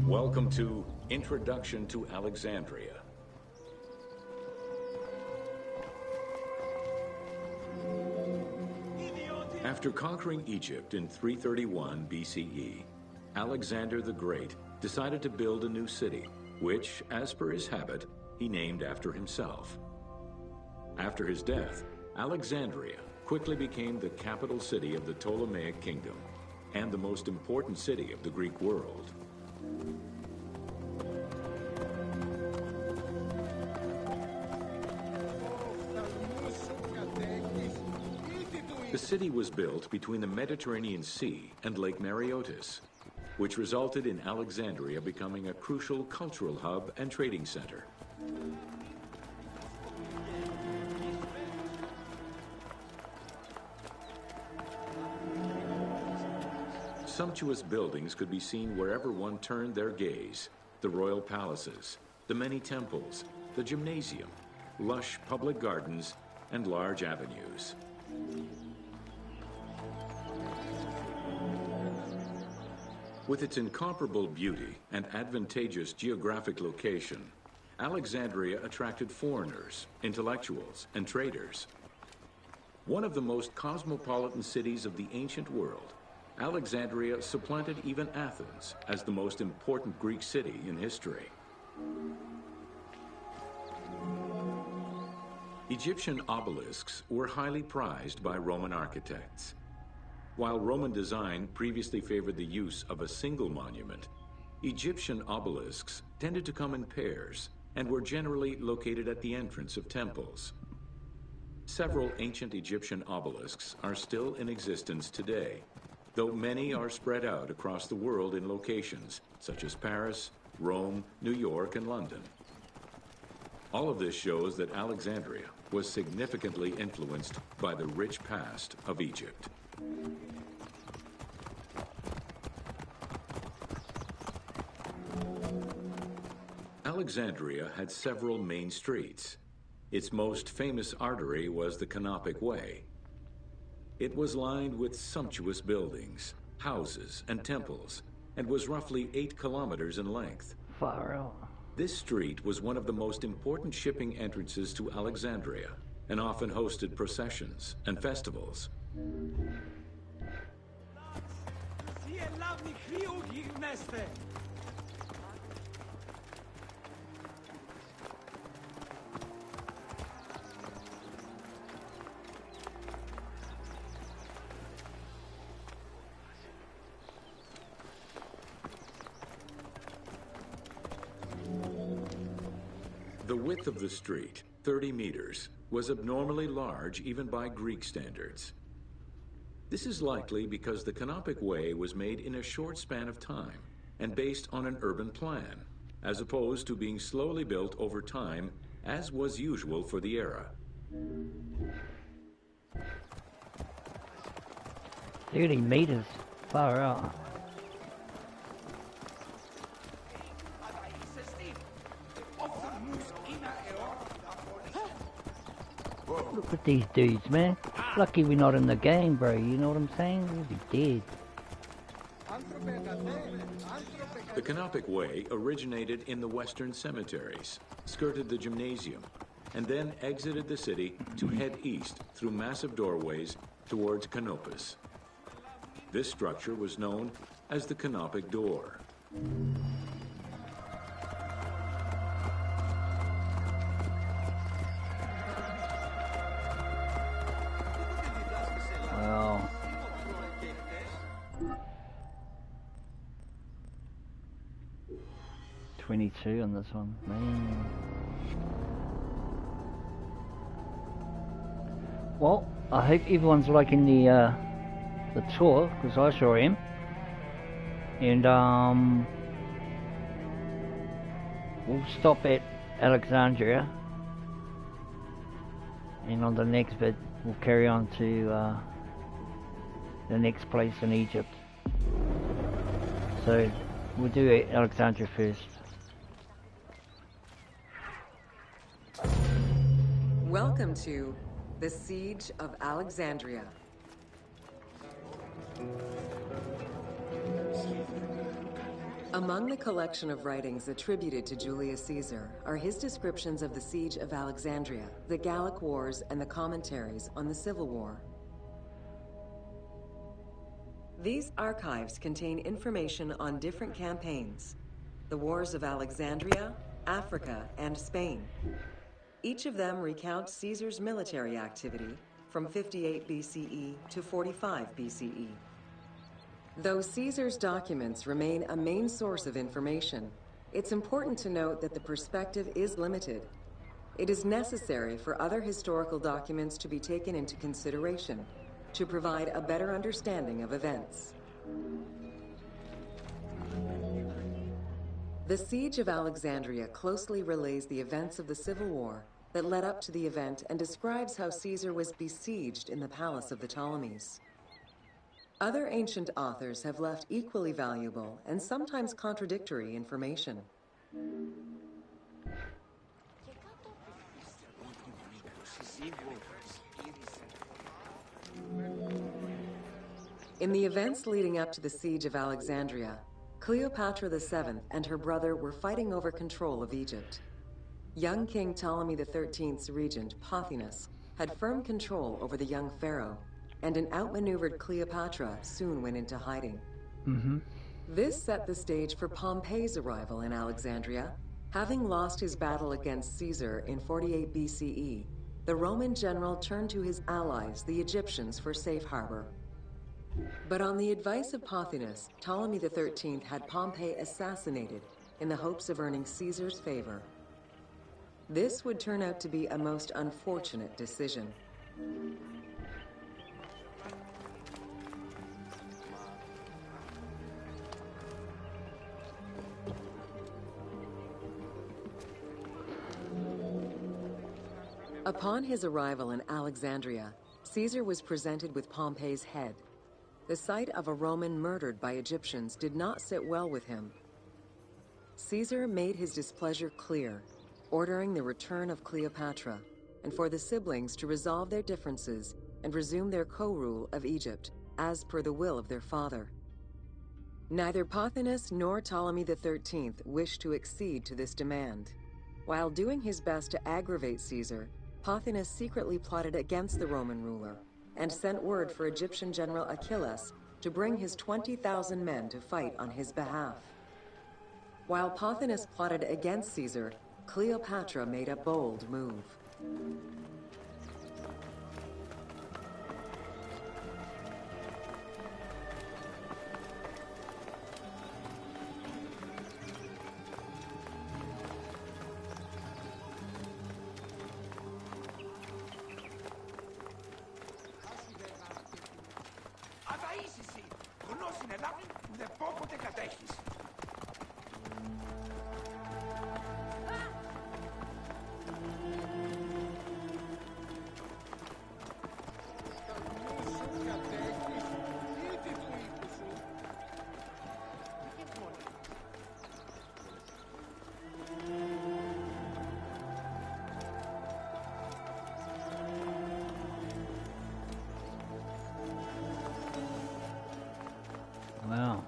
Welcome to Introduction to Alexandria. After After conquering Egypt in 331 BCE, Alexander the Great decided to build a new city, which, as per his habit, he named after himself. After his death, Alexandria quickly became the capital city of the Ptolemaic kingdom and the most important city of the Greek world. The city was built between the Mediterranean Sea and Lake Mareotis, which resulted in Alexandria becoming a crucial cultural hub and trading center. Sumptuous buildings could be seen wherever one turned their gaze: the royal palaces, the many temples, the gymnasium, lush public gardens, and large avenues. With its incomparable beauty and advantageous geographic location, Alexandria attracted foreigners, intellectuals, and traders. One of the most cosmopolitan cities of the ancient world, Alexandria supplanted even Athens as the most important Greek city in history. Egyptian obelisks were highly prized by Roman architects. While Roman design previously favored the use of a single monument, Egyptian obelisks tended to come in pairs and were generally located at the entrance of temples. Several ancient Egyptian obelisks are still in existence today, though many are spread out across the world in locations such as Paris, Rome, New York, and London. All of this shows that Alexandria was significantly influenced by the rich past of Egypt. Alexandria had several main streets. Its most famous artery was the Canopic Way. It was lined with sumptuous buildings, houses, and temples, and was roughly 8 kilometers in length. Far out. This street was one of the most important shipping entrances to Alexandria and often hosted processions and festivals. The width of the street, 30 meters, was abnormally large even by Greek standards. This is likely because the Canopic Way was made in a short span of time and based on an urban plan, as opposed to being slowly built over time, as was usual for the era. 30 meters. Far out. Look at these dudes, man. Lucky we're not in the game, bro. You know what I'm saying? We'll be dead. The Canopic Way originated in the western cemeteries, skirted the gymnasium, and then exited the city to head east through massive doorways towards Canopus. This structure was known as the Canopic Door. Wow. $22 on this one, man. Well, I hope everyone's liking the tour, because I sure am. And we'll stop at Alexandria, and on the next vid we'll carry on to the next place in Egypt. So we'll do Alexandria first. Welcome to the Siege of Alexandria. Among the collection of writings attributed to Julius Caesar are his descriptions of the Siege of Alexandria, the Gallic Wars, and the commentaries on the Civil War. These archives contain information on different campaigns, the wars of Alexandria, Africa, and Spain. Each of them recounts Caesar's military activity from 58 BCE to 45 BCE. Though Caesar's documents remain a main source of information, it's important to note that the perspective is limited. It is necessary for other historical documents to be taken into consideration to provide a better understanding of events. The Siege of Alexandria closely relays the events of the Civil War that led up to the event and describes how Caesar was besieged in the palace of the Ptolemies. Other ancient authors have left equally valuable and sometimes contradictory information. In the events leading up to the Siege of Alexandria, Cleopatra VII and her brother were fighting over control of Egypt. Young King Ptolemy XIII's regent, Pothinus, had firm control over the young pharaoh, and an outmaneuvered Cleopatra soon went into hiding. This set the stage for Pompey's arrival in Alexandria. Having lost his battle against Caesar in 48 BCE, the Roman general turned to his allies, the Egyptians, for safe harbor. But on the advice of Pothinus, Ptolemy XIII had Pompey assassinated in the hopes of earning Caesar's favor. This would turn out to be a most unfortunate decision. Upon his arrival in Alexandria, Caesar was presented with Pompey's head. The sight of a Roman murdered by Egyptians did not sit well with him. Caesar made his displeasure clear, ordering the return of Cleopatra, and for the siblings to resolve their differences and resume their co-rule of Egypt, as per the will of their father. Neither Pothinus nor Ptolemy XIII wished to accede to this demand. While doing his best to aggravate Caesar, Pothinus secretly plotted against the Roman ruler and sent word for Egyptian general Achilles to bring his 20,000 men to fight on his behalf. While Pothinus plotted against Caesar, Cleopatra made a bold move. Wow.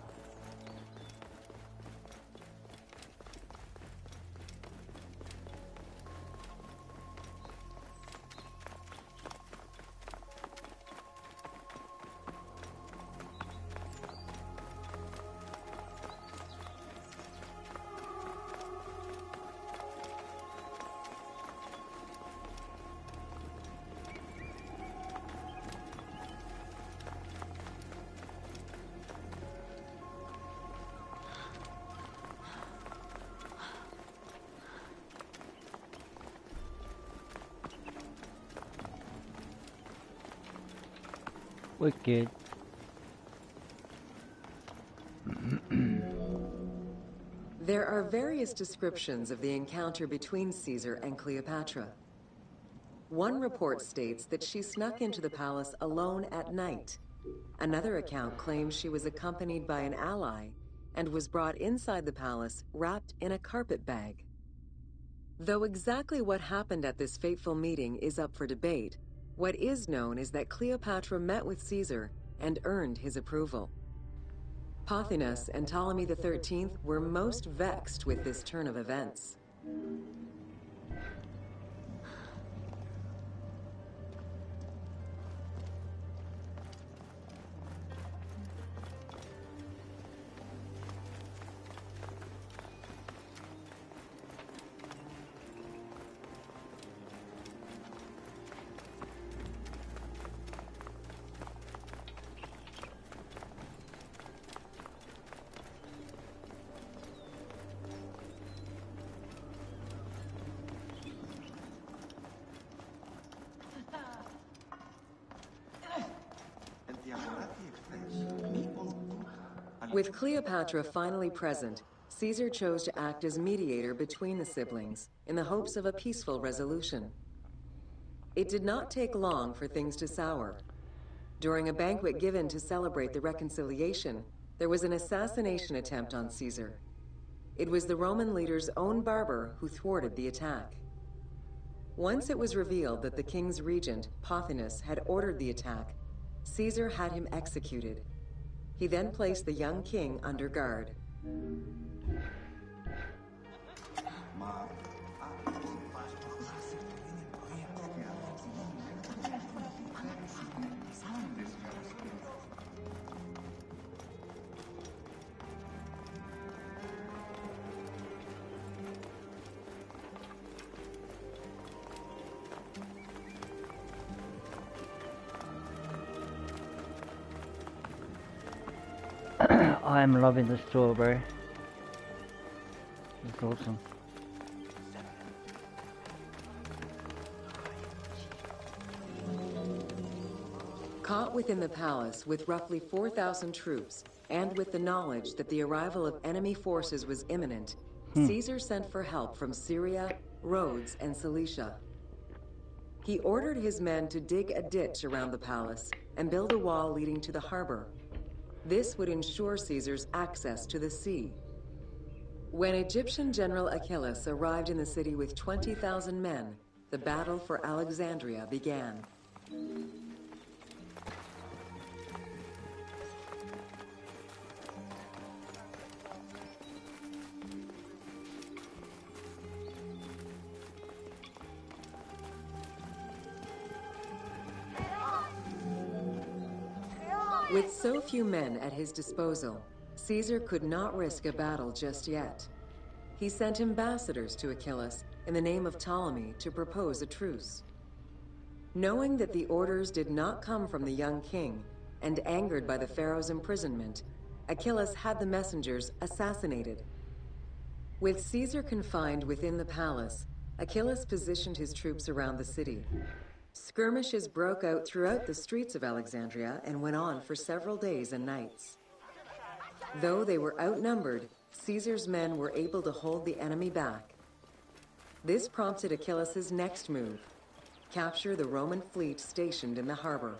Wicked. There are various descriptions of the encounter between Caesar and Cleopatra. One report states that she snuck into the palace alone at night. Another account claims she was accompanied by an ally and was brought inside the palace wrapped in a carpet bag. Though exactly what happened at this fateful meeting is up for debate, what is known is that Cleopatra met with Caesar and earned his approval. Pothinus and Ptolemy XIII were most vexed with this turn of events. With Cleopatra finally present, Caesar chose to act as mediator between the siblings in the hopes of a peaceful resolution. It did not take long for things to sour. During a banquet given to celebrate the reconciliation, there was an assassination attempt on Caesar. It was the Roman leader's own barber who thwarted the attack. Once it was revealed that the king's regent, Pothinus, had ordered the attack, Caesar had him executed. He then placed the young king under guard. I'm loving this tour, bro. It's awesome. Caught within the palace with roughly 4,000 troops, and with the knowledge that the arrival of enemy forces was imminent, Caesar sent for help from Syria, Rhodes, and Cilicia. He ordered his men to dig a ditch around the palace and build a wall leading to the harbor. This would ensure Caesar's access to the sea. When Egyptian General Achilles arrived in the city with 20,000 men, the battle for Alexandria began. With so few men at his disposal, Caesar could not risk a battle just yet. He sent ambassadors to Achilles in the name of Ptolemy to propose a truce. Knowing that the orders did not come from the young king, and angered by the pharaoh's imprisonment, Achilles had the messengers assassinated. With Caesar confined within the palace, Achilles positioned his troops around the city. Skirmishes broke out throughout the streets of Alexandria and went on for several days and nights. Though they were outnumbered, Caesar's men were able to hold the enemy back. This prompted Achilles' next move: capture the Roman fleet stationed in the harbor.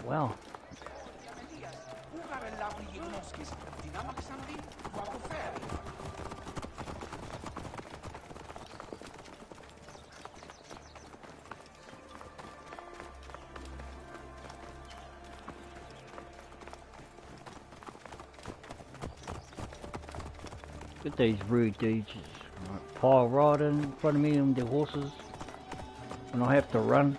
Wow. Look at these rude dudes just pile right in front of me on their horses, and I have to run.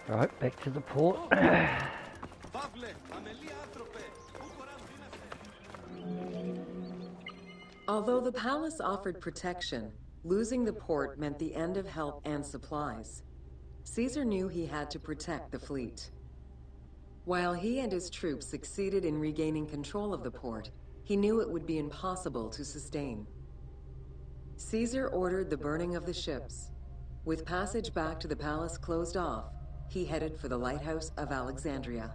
Right, back to the port. Although the palace offered protection, losing the port meant the end of help and supplies. Caesar knew he had to protect the fleet. While he and his troops succeeded in regaining control of the port, he knew it would be impossible to sustain. Caesar ordered the burning of the ships. With passage back to the palace closed off, he headed for the lighthouse of Alexandria.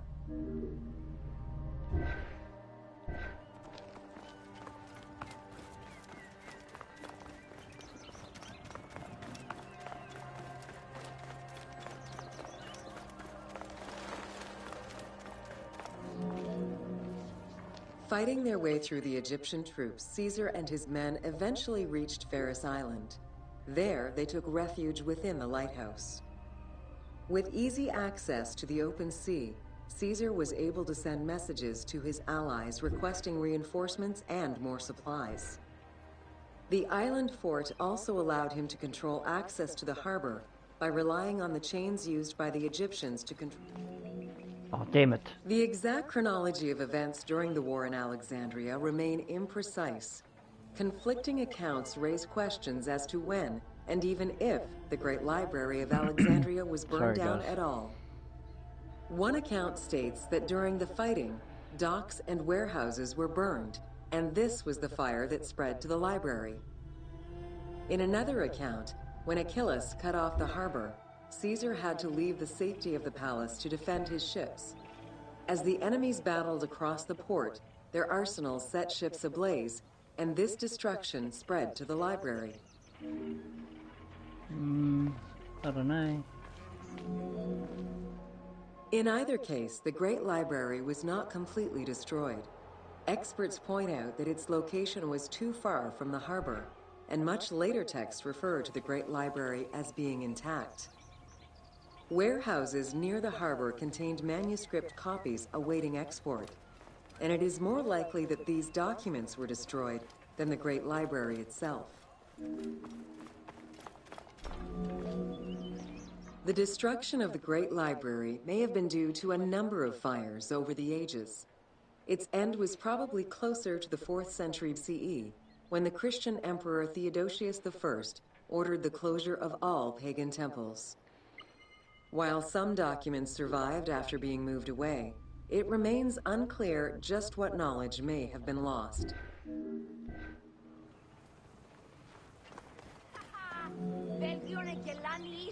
Fighting their way through the Egyptian troops, Caesar and his men eventually reached Pharos Island. There, they took refuge within the lighthouse. With easy access to the open sea, Caesar was able to send messages to his allies requesting reinforcements and more supplies. The island fort also allowed him to control access to the harbor by relying on the chains used by the Egyptians to control. Oh, damn it. The exact chronology of events during the war in Alexandria remain imprecise. Conflicting accounts raise questions as to when, and even if, the Great Library of Alexandria was burned Sorry, down guys. at all. One account states that during the fighting, docks and warehouses were burned, and this was the fire that spread to the library. In another account, when Achilles cut off the harbor, Caesar had to leave the safety of the palace to defend his ships. As the enemies battled across the port, their arsenals set ships ablaze, and this destruction spread to the library. I don't know. In either case, the Great Library was not completely destroyed. Experts point out that its location was too far from the harbor, and much later texts refer to the Great Library as being intact. Warehouses near the harbor contained manuscript copies awaiting export, and it is more likely that these documents were destroyed than the Great Library itself. The destruction of the Great Library may have been due to a number of fires over the ages. Its end was probably closer to the 4th century CE, when the Christian Emperor Theodosius I ordered the closure of all pagan temples. While some documents survived after being moved away, it remains unclear just what knowledge may have been lost.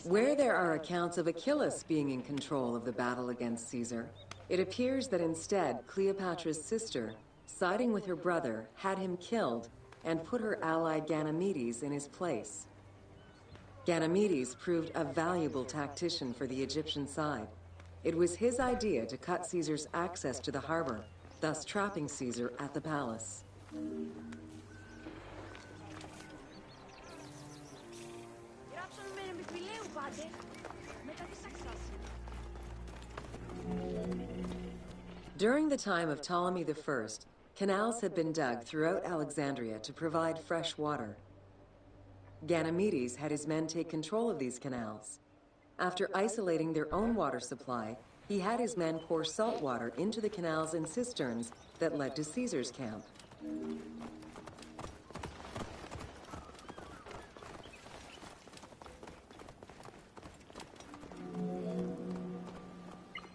Where there are accounts of Achilles being in control of the battle against Caesar, it appears that instead Cleopatra's sister, siding with her brother, had him killed and put her ally Ganymedes in his place. Ganymedes proved a valuable tactician for the Egyptian side. It was his idea to cut Caesar's access to the harbor, thus trapping Caesar at the palace. During the time of Ptolemy I, canals had been dug throughout Alexandria to provide fresh water. Ganymedes had his men take control of these canals. After isolating their own water supply, he had his men pour salt water into the canals and cisterns that led to Caesar's camp.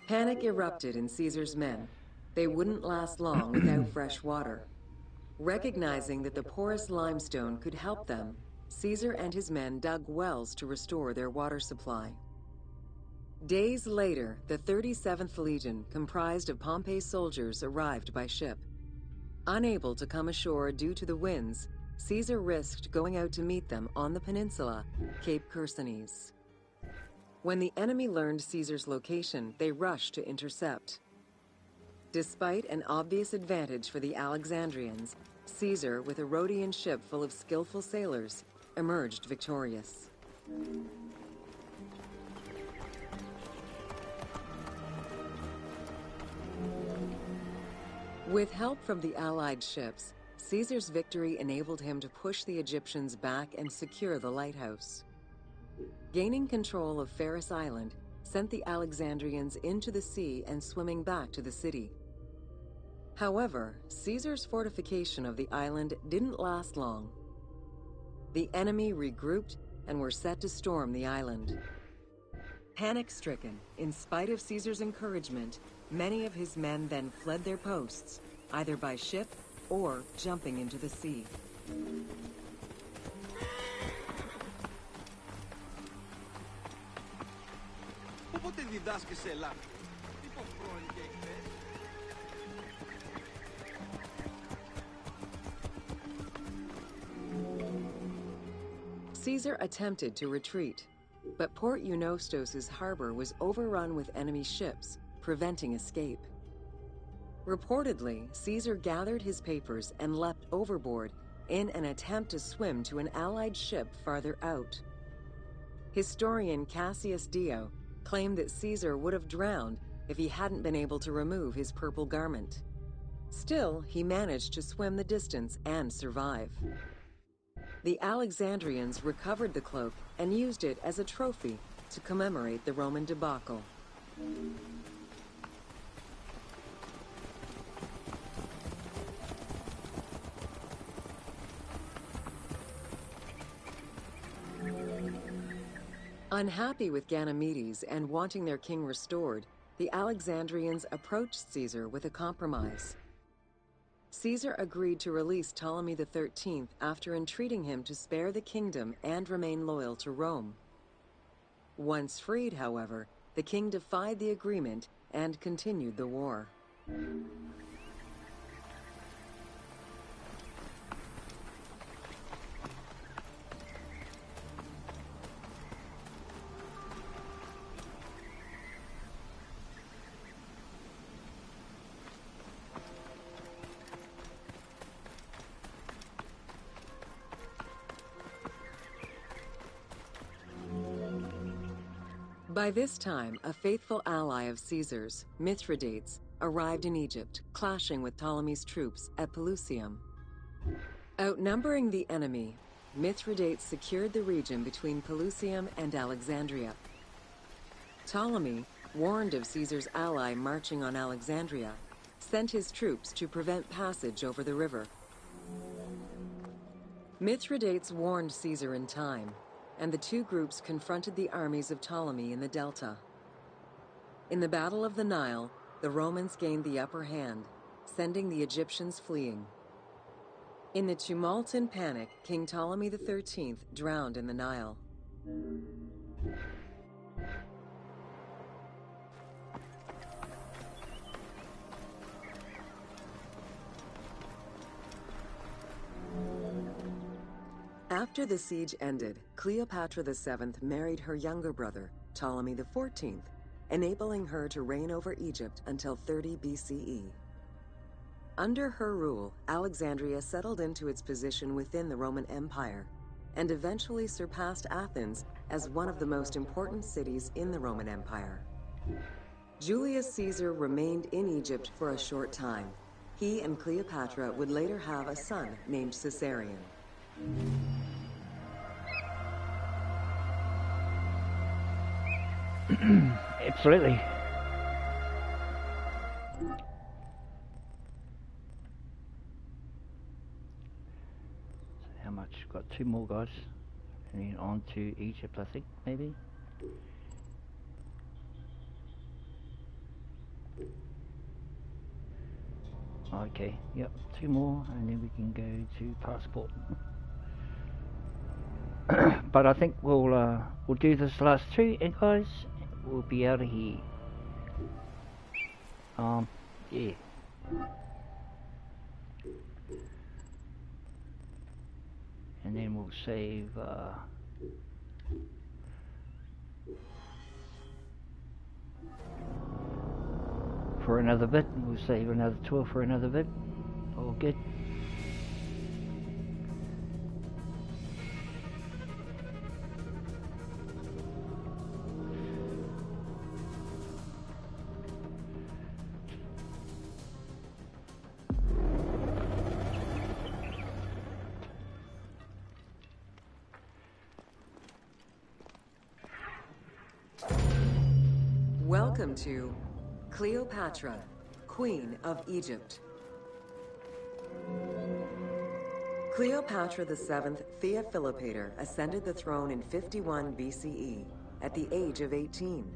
Panic erupted in Caesar's men. They wouldn't last long without fresh water. Recognizing that the porous limestone could help them, Caesar and his men dug wells to restore their water supply. Days later, the 37th Legion, comprised of Pompey's soldiers, arrived by ship. Unable to come ashore due to the winds, Caesar risked going out to meet them on the peninsula, Cape Chersonese. When the enemy learned Caesar's location, they rushed to intercept. Despite an obvious advantage for the Alexandrians, Caesar, with a Rhodian ship full of skillful sailors, emerged victorious. With help from the Allied ships, Caesar's victory enabled him to push the Egyptians back and secure the lighthouse. Gaining control of Pharos Island sent the Alexandrians into the sea and swimming back to the city. However, Caesar's fortification of the island didn't last long. The enemy regrouped and were set to storm the island. Panic-stricken, in spite of Caesar's encouragement, many of his men then fled their posts, either by ship or jumping into the sea. Όποτε διδάσκεις σε Ελλάδα, τι πως πρώην και χθες. Caesar attempted to retreat, but Port Eunostos' harbor was overrun with enemy ships, preventing escape. Reportedly, Caesar gathered his papers and leapt overboard in an attempt to swim to an Allied ship farther out. Historian Cassius Dio claimed that Caesar would have drowned if he hadn't been able to remove his purple garment. Still, he managed to swim the distance and survive. The Alexandrians recovered the cloak and used it as a trophy to commemorate the Roman debacle. Unhappy with Ganymedes and wanting their king restored, the Alexandrians approached Caesar with a compromise. Caesar agreed to release Ptolemy XIII after entreating him to spare the kingdom and remain loyal to Rome. Once freed, however, the king defied the agreement and continued the war. By this time, a faithful ally of Caesar's, Mithridates, arrived in Egypt, clashing with Ptolemy's troops at Pelusium. Outnumbering the enemy, Mithridates secured the region between Pelusium and Alexandria. Ptolemy, warned of Caesar's ally marching on Alexandria, sent his troops to prevent passage over the river. Mithridates warned Caesar in time, and the two groups confronted the armies of Ptolemy in the Delta. In the Battle of the Nile, the Romans gained the upper hand, sending the Egyptians fleeing. In the tumult and panic, King Ptolemy XIII drowned in the Nile. After the siege ended, Cleopatra VII married her younger brother, Ptolemy XIV, enabling her to reign over Egypt until 30 BCE. Under her rule, Alexandria settled into its position within the Roman Empire and eventually surpassed Athens as one of the most important cities in the Roman Empire. Julius Caesar remained in Egypt for a short time. He and Cleopatra would later have a son named Caesarion. Absolutely. So how much? Got two more guys. And then on to Egypt, I think, maybe. Okay, yep, two more, and then we can go to passport. But I think we'll do this last two, and guys, we'll be out of here. Yeah. And then we'll save for another bit. We'll save another tour for another bit. All good. Welcome to Cleopatra, Queen of Egypt. Cleopatra VII Theophilopator ascended the throne in 51 BCE at the age of 18.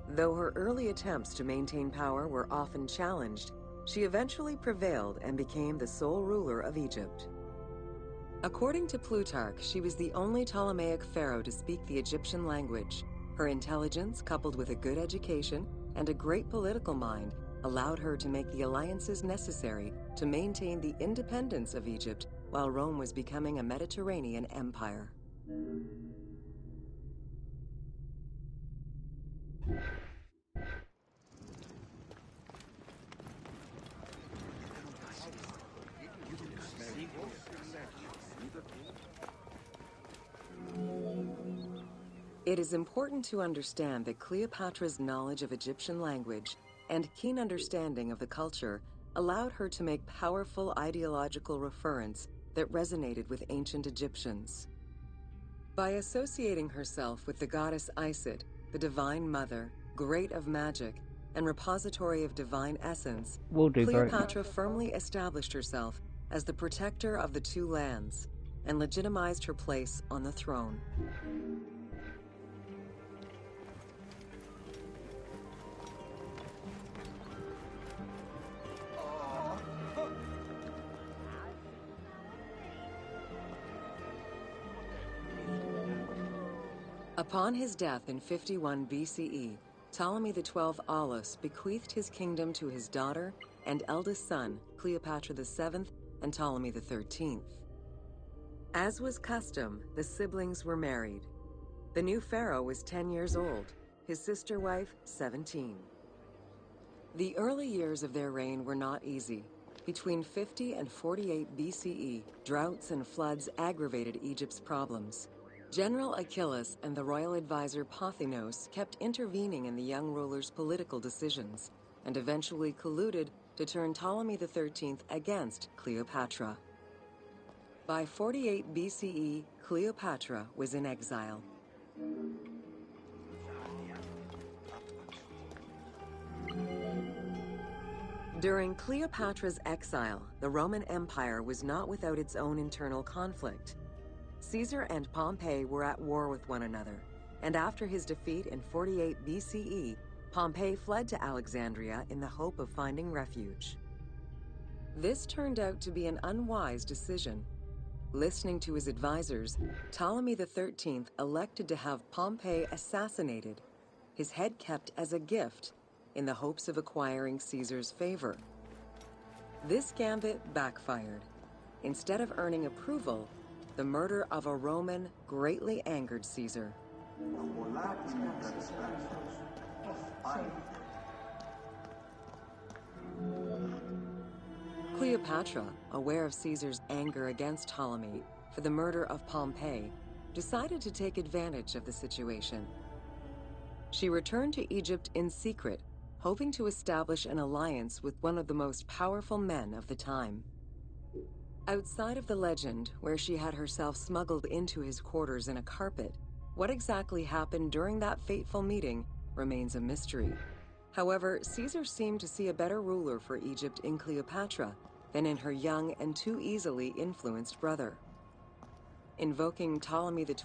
Though her early attempts to maintain power were often challenged, she eventually prevailed and became the sole ruler of Egypt. According to Plutarch, she was the only Ptolemaic pharaoh to speak the Egyptian language. Her intelligence, coupled with a good education and a great political mind, allowed her to make the alliances necessary to maintain the independence of Egypt while Rome was becoming a Mediterranean empire. It is important to understand that Cleopatra's knowledge of Egyptian language and keen understanding of the culture allowed her to make powerful ideological referents that resonated with ancient Egyptians. By associating herself with the goddess Isis, the divine mother, great of magic, and repository of divine essence, Cleopatra firmly established herself as the protector of the two lands and legitimized her place on the throne. Upon his death in 51 BCE, Ptolemy XII Aulus bequeathed his kingdom to his daughter and eldest son, Cleopatra VII and Ptolemy XIII. As was custom, the siblings were married. The new pharaoh was 10 years old, his sister wife 17. The early years of their reign were not easy. Between 50 and 48 BCE, droughts and floods aggravated Egypt's problems. General Achilles and the royal advisor Pothinos kept intervening in the young ruler's political decisions and eventually colluded to turn Ptolemy XIII against Cleopatra. By 48 BCE, Cleopatra was in exile. During Cleopatra's exile, the Roman Empire was not without its own internal conflict. Caesar and Pompey were at war with one another, and after his defeat in 48 BCE, Pompey fled to Alexandria in the hope of finding refuge. This turned out to be an unwise decision. Listening to his advisors, Ptolemy XIII elected to have Pompey assassinated, his head kept as a gift, in the hopes of acquiring Caesar's favor. This gambit backfired. Instead of earning approval, the murder of a Roman greatly angered Caesar. Cleopatra, aware of Caesar's anger against Ptolemy for the murder of Pompey, decided to take advantage of the situation. She returned to Egypt in secret, hoping to establish an alliance with one of the most powerful men of the time. Outside of the legend, where she had herself smuggled into his quarters in a carpet, what exactly happened during that fateful meeting remains a mystery. However, Caesar seemed to see a better ruler for Egypt in Cleopatra than in her young and too easily influenced brother. Invoking Ptolemy XII.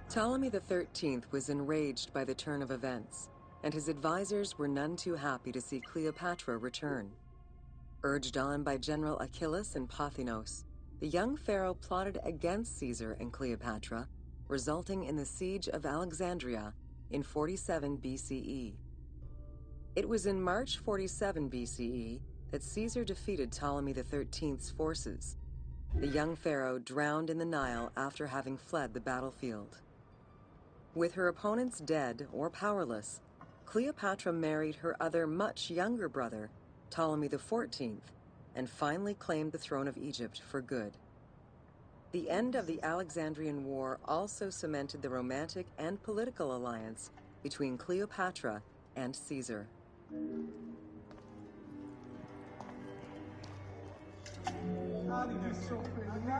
Ptolemy XIII was enraged by the turn of events, and his advisors were none too happy to see Cleopatra return. Urged on by General Achilles and Pothinos, the young pharaoh plotted against Caesar and Cleopatra, resulting in the siege of Alexandria in 47 BCE. It was in March 47 BCE that Caesar defeated Ptolemy XIII's forces. The young pharaoh drowned in the Nile after having fled the battlefield. With her opponents dead or powerless, Cleopatra married her other much younger brother, Ptolemy XIV, and finally claimed the throne of Egypt for good. The end of the Alexandrian War also cemented the romantic and political alliance between Cleopatra and Caesar.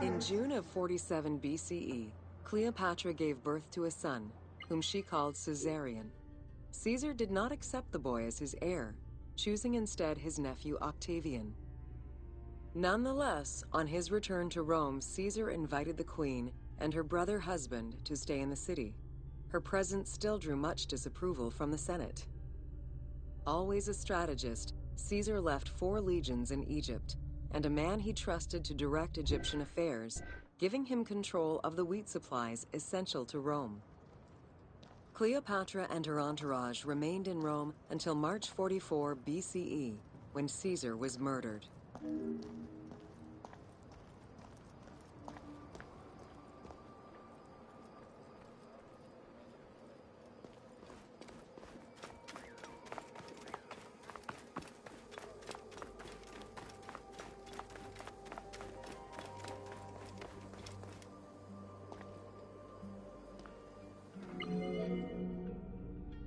In June of 47 BCE, Cleopatra gave birth to a son, whom she called Caesarion. Caesar did not accept the boy as his heir, choosing instead his nephew Octavian. Nonetheless, on his return to Rome, Caesar invited the queen and her brother husband to stay in the city. Her presence still drew much disapproval from the Senate. Always a strategist, Caesar left 4 legions in Egypt and a man he trusted to direct Egyptian affairs, giving him control of the wheat supplies essential to Rome. Cleopatra and her entourage remained in Rome until March 44 BCE, when Caesar was murdered.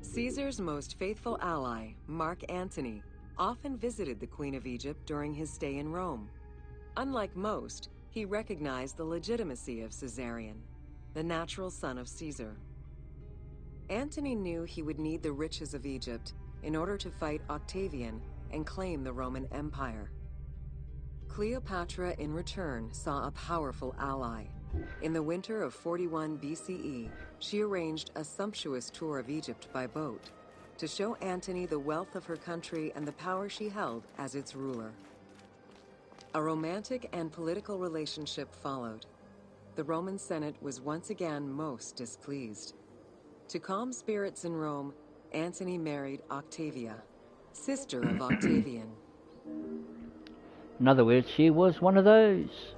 Caesar's most faithful ally, Mark Antony, often visited the Queen of Egypt during his stay in Rome. Unlike most, he recognized the legitimacy of Caesarion, the natural son of Caesar. Antony knew he would need the riches of Egypt in order to fight Octavian and claim the Roman Empire. Cleopatra, in return, saw a powerful ally. In the winter of 41 BCE, she arranged a sumptuous tour of Egypt by boat to show Antony the wealth of her country and the power she held as its ruler. A romantic and political relationship followed. the Roman Senate was once again most displeased. To calm spirits in Rome, Antony married Octavia, sister of Octavian. In other words, she was one of those.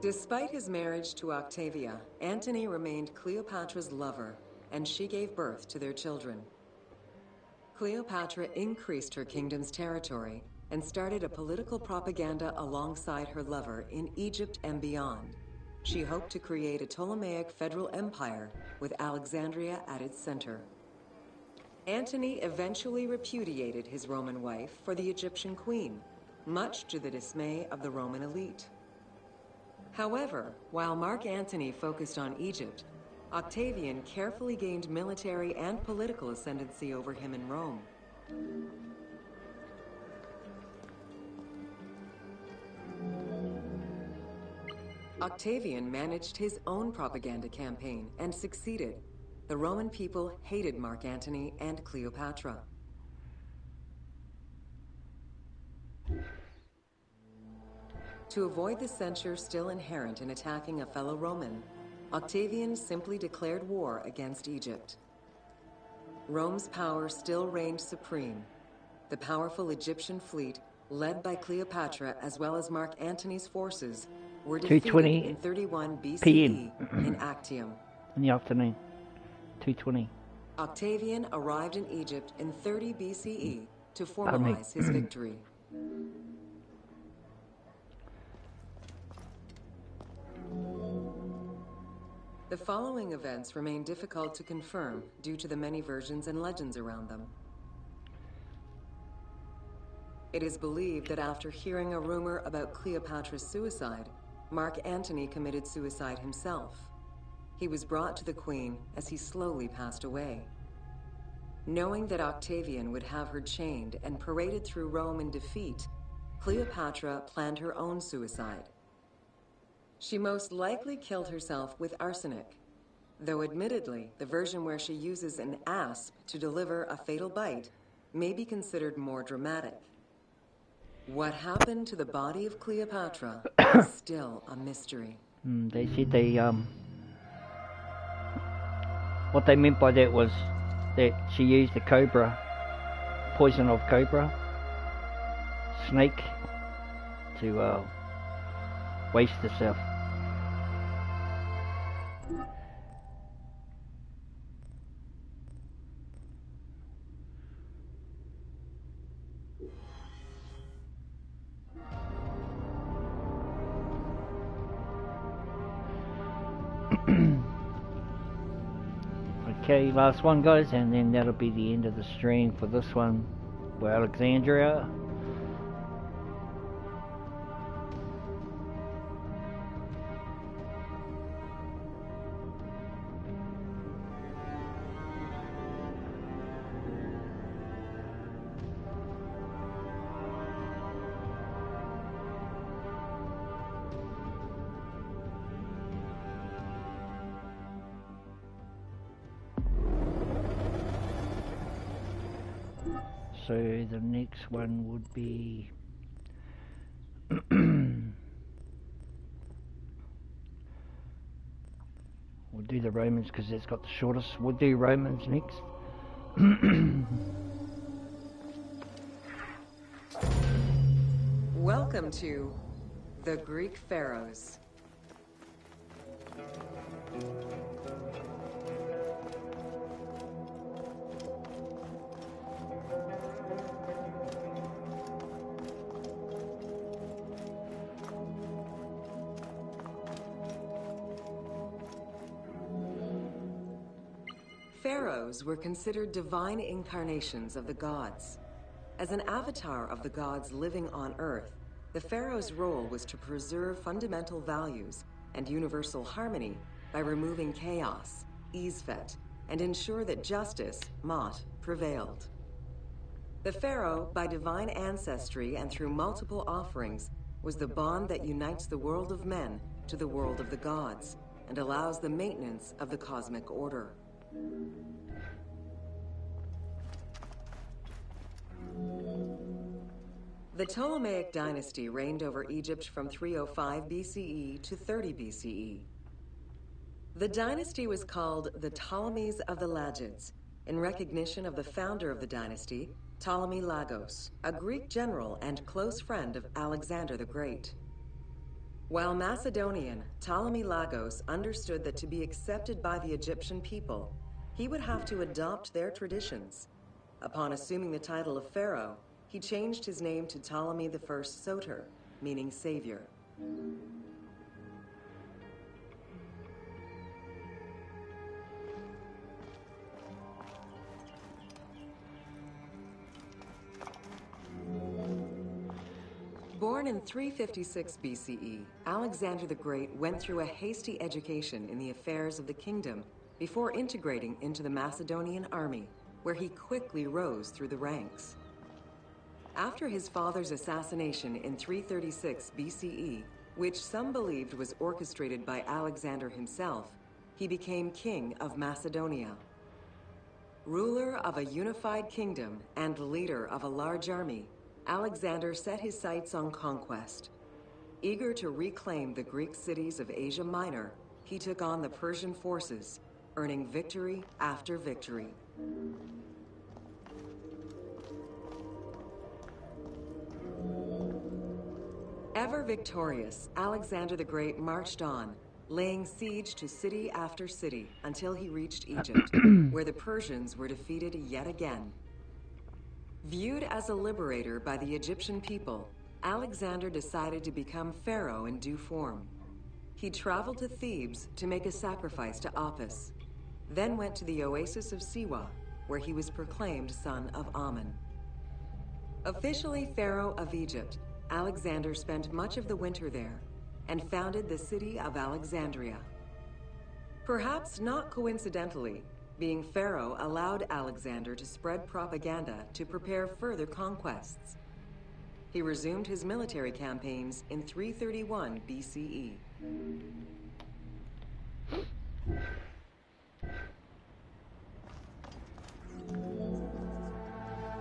Despite his marriage to Octavia, Antony remained Cleopatra's lover, and she gave birth to their children. Cleopatra increased her kingdom's territory and started a political propaganda alongside her lover in Egypt and beyond. She hoped to create a Ptolemaic federal empire with Alexandria at its center. Antony eventually repudiated his Roman wife for the Egyptian queen, much to the dismay of the Roman elite. However, while Mark Antony focused on Egypt, Octavian carefully gained military and political ascendancy over him in Rome. Octavian managed his own propaganda campaign and succeeded. The Roman people hated Mark Antony and Cleopatra. To avoid the censure still inherent in attacking a fellow Roman, Octavian simply declared war against Egypt. Rome's power still reigned supreme. The powerful Egyptian fleet, led by Cleopatra as well as Mark Antony's forces, were defeated in 31 BCE PM. in Actium. In the afternoon. 2:20. Octavian arrived in Egypt in 30 BCE to formalize his victory. The following events remain difficult to confirm due to the many versions and legends around them. It is believed that after hearing a rumor about Cleopatra's suicide, Mark Antony committed suicide himself. He was brought to the queen as he slowly passed away. Knowing that Octavian would have her chained and paraded through Rome in defeat, Cleopatra planned her own suicide. She most likely killed herself with arsenic, though admittedly, the version where she uses an asp to deliver a fatal bite may be considered more dramatic. What happened to the body of Cleopatra is still a mystery. They said what they meant by that was that she used the cobra, poison of cobra, snake, to waste herself. Okay, last one guys, and then that'll be the end of the stream for this one for Alexandria. So the next one would be we'll do the Romans because it's got the shortest. We'll do Romans next. Welcome to the Greek Pharaohs. Pharaohs were considered divine incarnations of the gods. As an avatar of the gods living on Earth, the pharaoh's role was to preserve fundamental values and universal harmony by removing chaos, Izfet, and ensure that justice, Mot, prevailed. The pharaoh, by divine ancestry and through multiple offerings, was the bond that unites the world of men to the world of the gods and allows the maintenance of the cosmic order. The Ptolemaic dynasty reigned over Egypt from 305 BCE to 30 BCE. The dynasty was called the Ptolemies of the Lagids, in recognition of the founder of the dynasty, Ptolemy Lagos, a Greek general and close friend of Alexander the Great. While Macedonian, Ptolemy Lagos understood that to be accepted by the Egyptian people, he would have to adopt their traditions. Upon assuming the title of pharaoh, he changed his name to Ptolemy I Soter, meaning savior. Born in 356 BCE, Alexander the Great went through a hasty education in the affairs of the kingdom before integrating into the Macedonian army, where he quickly rose through the ranks. After his father's assassination in 336 BCE, which some believed was orchestrated by Alexander himself, he became king of Macedonia. Ruler of a unified kingdom and leader of a large army, Alexander set his sights on conquest. Eager to reclaim the Greek cities of Asia Minor, he took on the Persian forces, earning victory after victory. Ever victorious, Alexander the Great marched on, laying siege to city after city until he reached Egypt, where the Persians were defeated yet again. Viewed as a liberator by the Egyptian people, Alexander decided to become pharaoh in due form. He traveled to Thebes to make a sacrifice to Apis, then went to the oasis of Siwa, where he was proclaimed son of Amun. Officially pharaoh of Egypt, Alexander spent much of the winter there and founded the city of Alexandria. Perhaps not coincidentally, being pharaoh allowed Alexander to spread propaganda to prepare further conquests. He resumed his military campaigns in 331 BCE.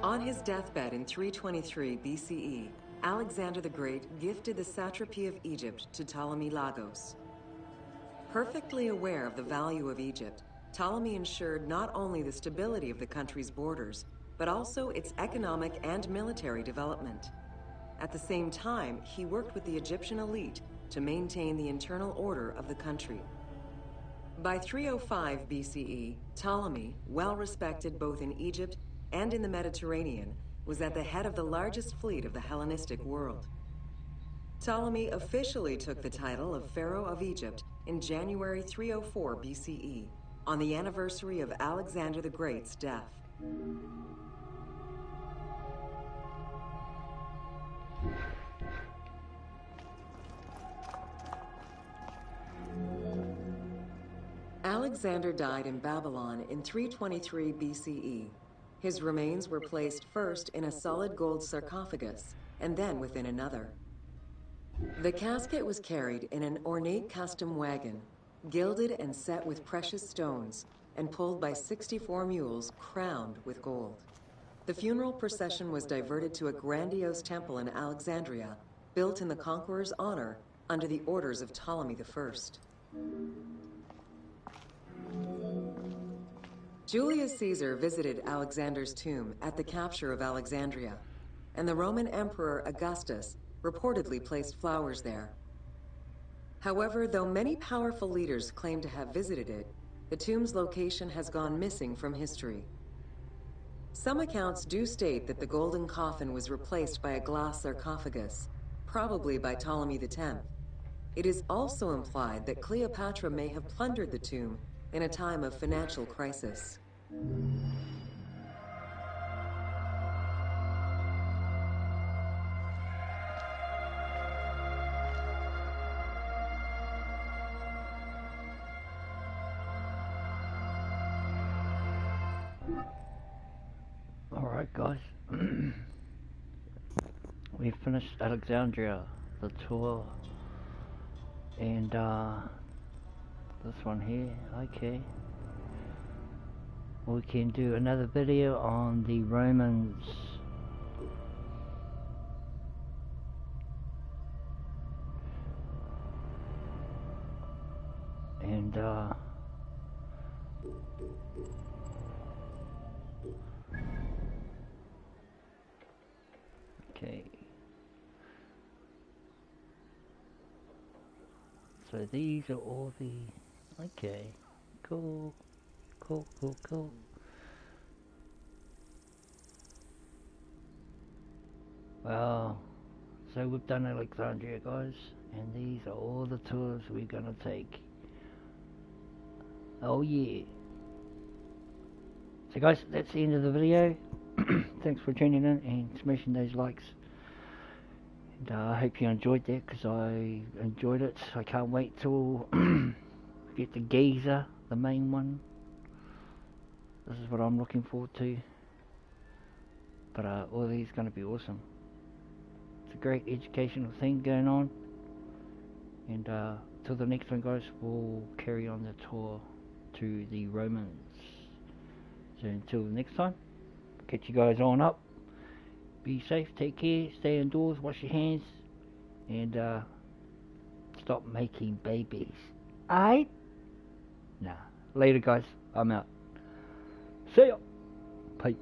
On his deathbed in 323 BCE, Alexander the Great gifted the satrapy of Egypt to Ptolemy Lagos. Perfectly aware of the value of Egypt, Ptolemy ensured not only the stability of the country's borders, but also its economic and military development. At the same time, he worked with the Egyptian elite to maintain the internal order of the country. By 305 BCE, Ptolemy, well respected both in Egypt and in the Mediterranean, was at the head of the largest fleet of the Hellenistic world. Ptolemy officially took the title of Pharaoh of Egypt in January 304 BCE, on the anniversary of Alexander the Great's death. Alexander died in Babylon in 323 BCE. His remains were placed first in a solid gold sarcophagus, and then within another. The casket was carried in an ornate custom wagon, gilded and set with precious stones, and pulled by 64 mules crowned with gold. The funeral procession was diverted to a grandiose temple in Alexandria, built in the conqueror's honor under the orders of Ptolemy I. Julius Caesar visited Alexander's tomb at the capture of Alexandria, and the Roman Emperor Augustus reportedly placed flowers there. However, though many powerful leaders claim to have visited it, the tomb's location has gone missing from history. Some accounts do state that the golden coffin was replaced by a glass sarcophagus, probably by Ptolemy X. It is also implied that Cleopatra may have plundered the tomb in a time of financial crisis. Alright guys, we finished Alexandria, the tour, and this one here, okay. We can do another video on the Romans And okay. So these are all the, okay, cool. Well, so we've done Alexandria, guys, and these are all the tours we're gonna take. Oh yeah. So guys, that's the end of the video. Thanks for tuning in and smashing those likes. And I hope you enjoyed that, because I enjoyed it. I can't wait till get the geezer, the main one. This is what I'm looking forward to. But all these are going to be awesome. It's a great educational thing going on. And till the next one, guys, we'll carry on the tour to the Romans. So until the next time, catch you guys on up. Be safe, take care, stay indoors, wash your hands, and stop making babies. Aight? Nah. Later, guys. I'm out. See ya. Peace.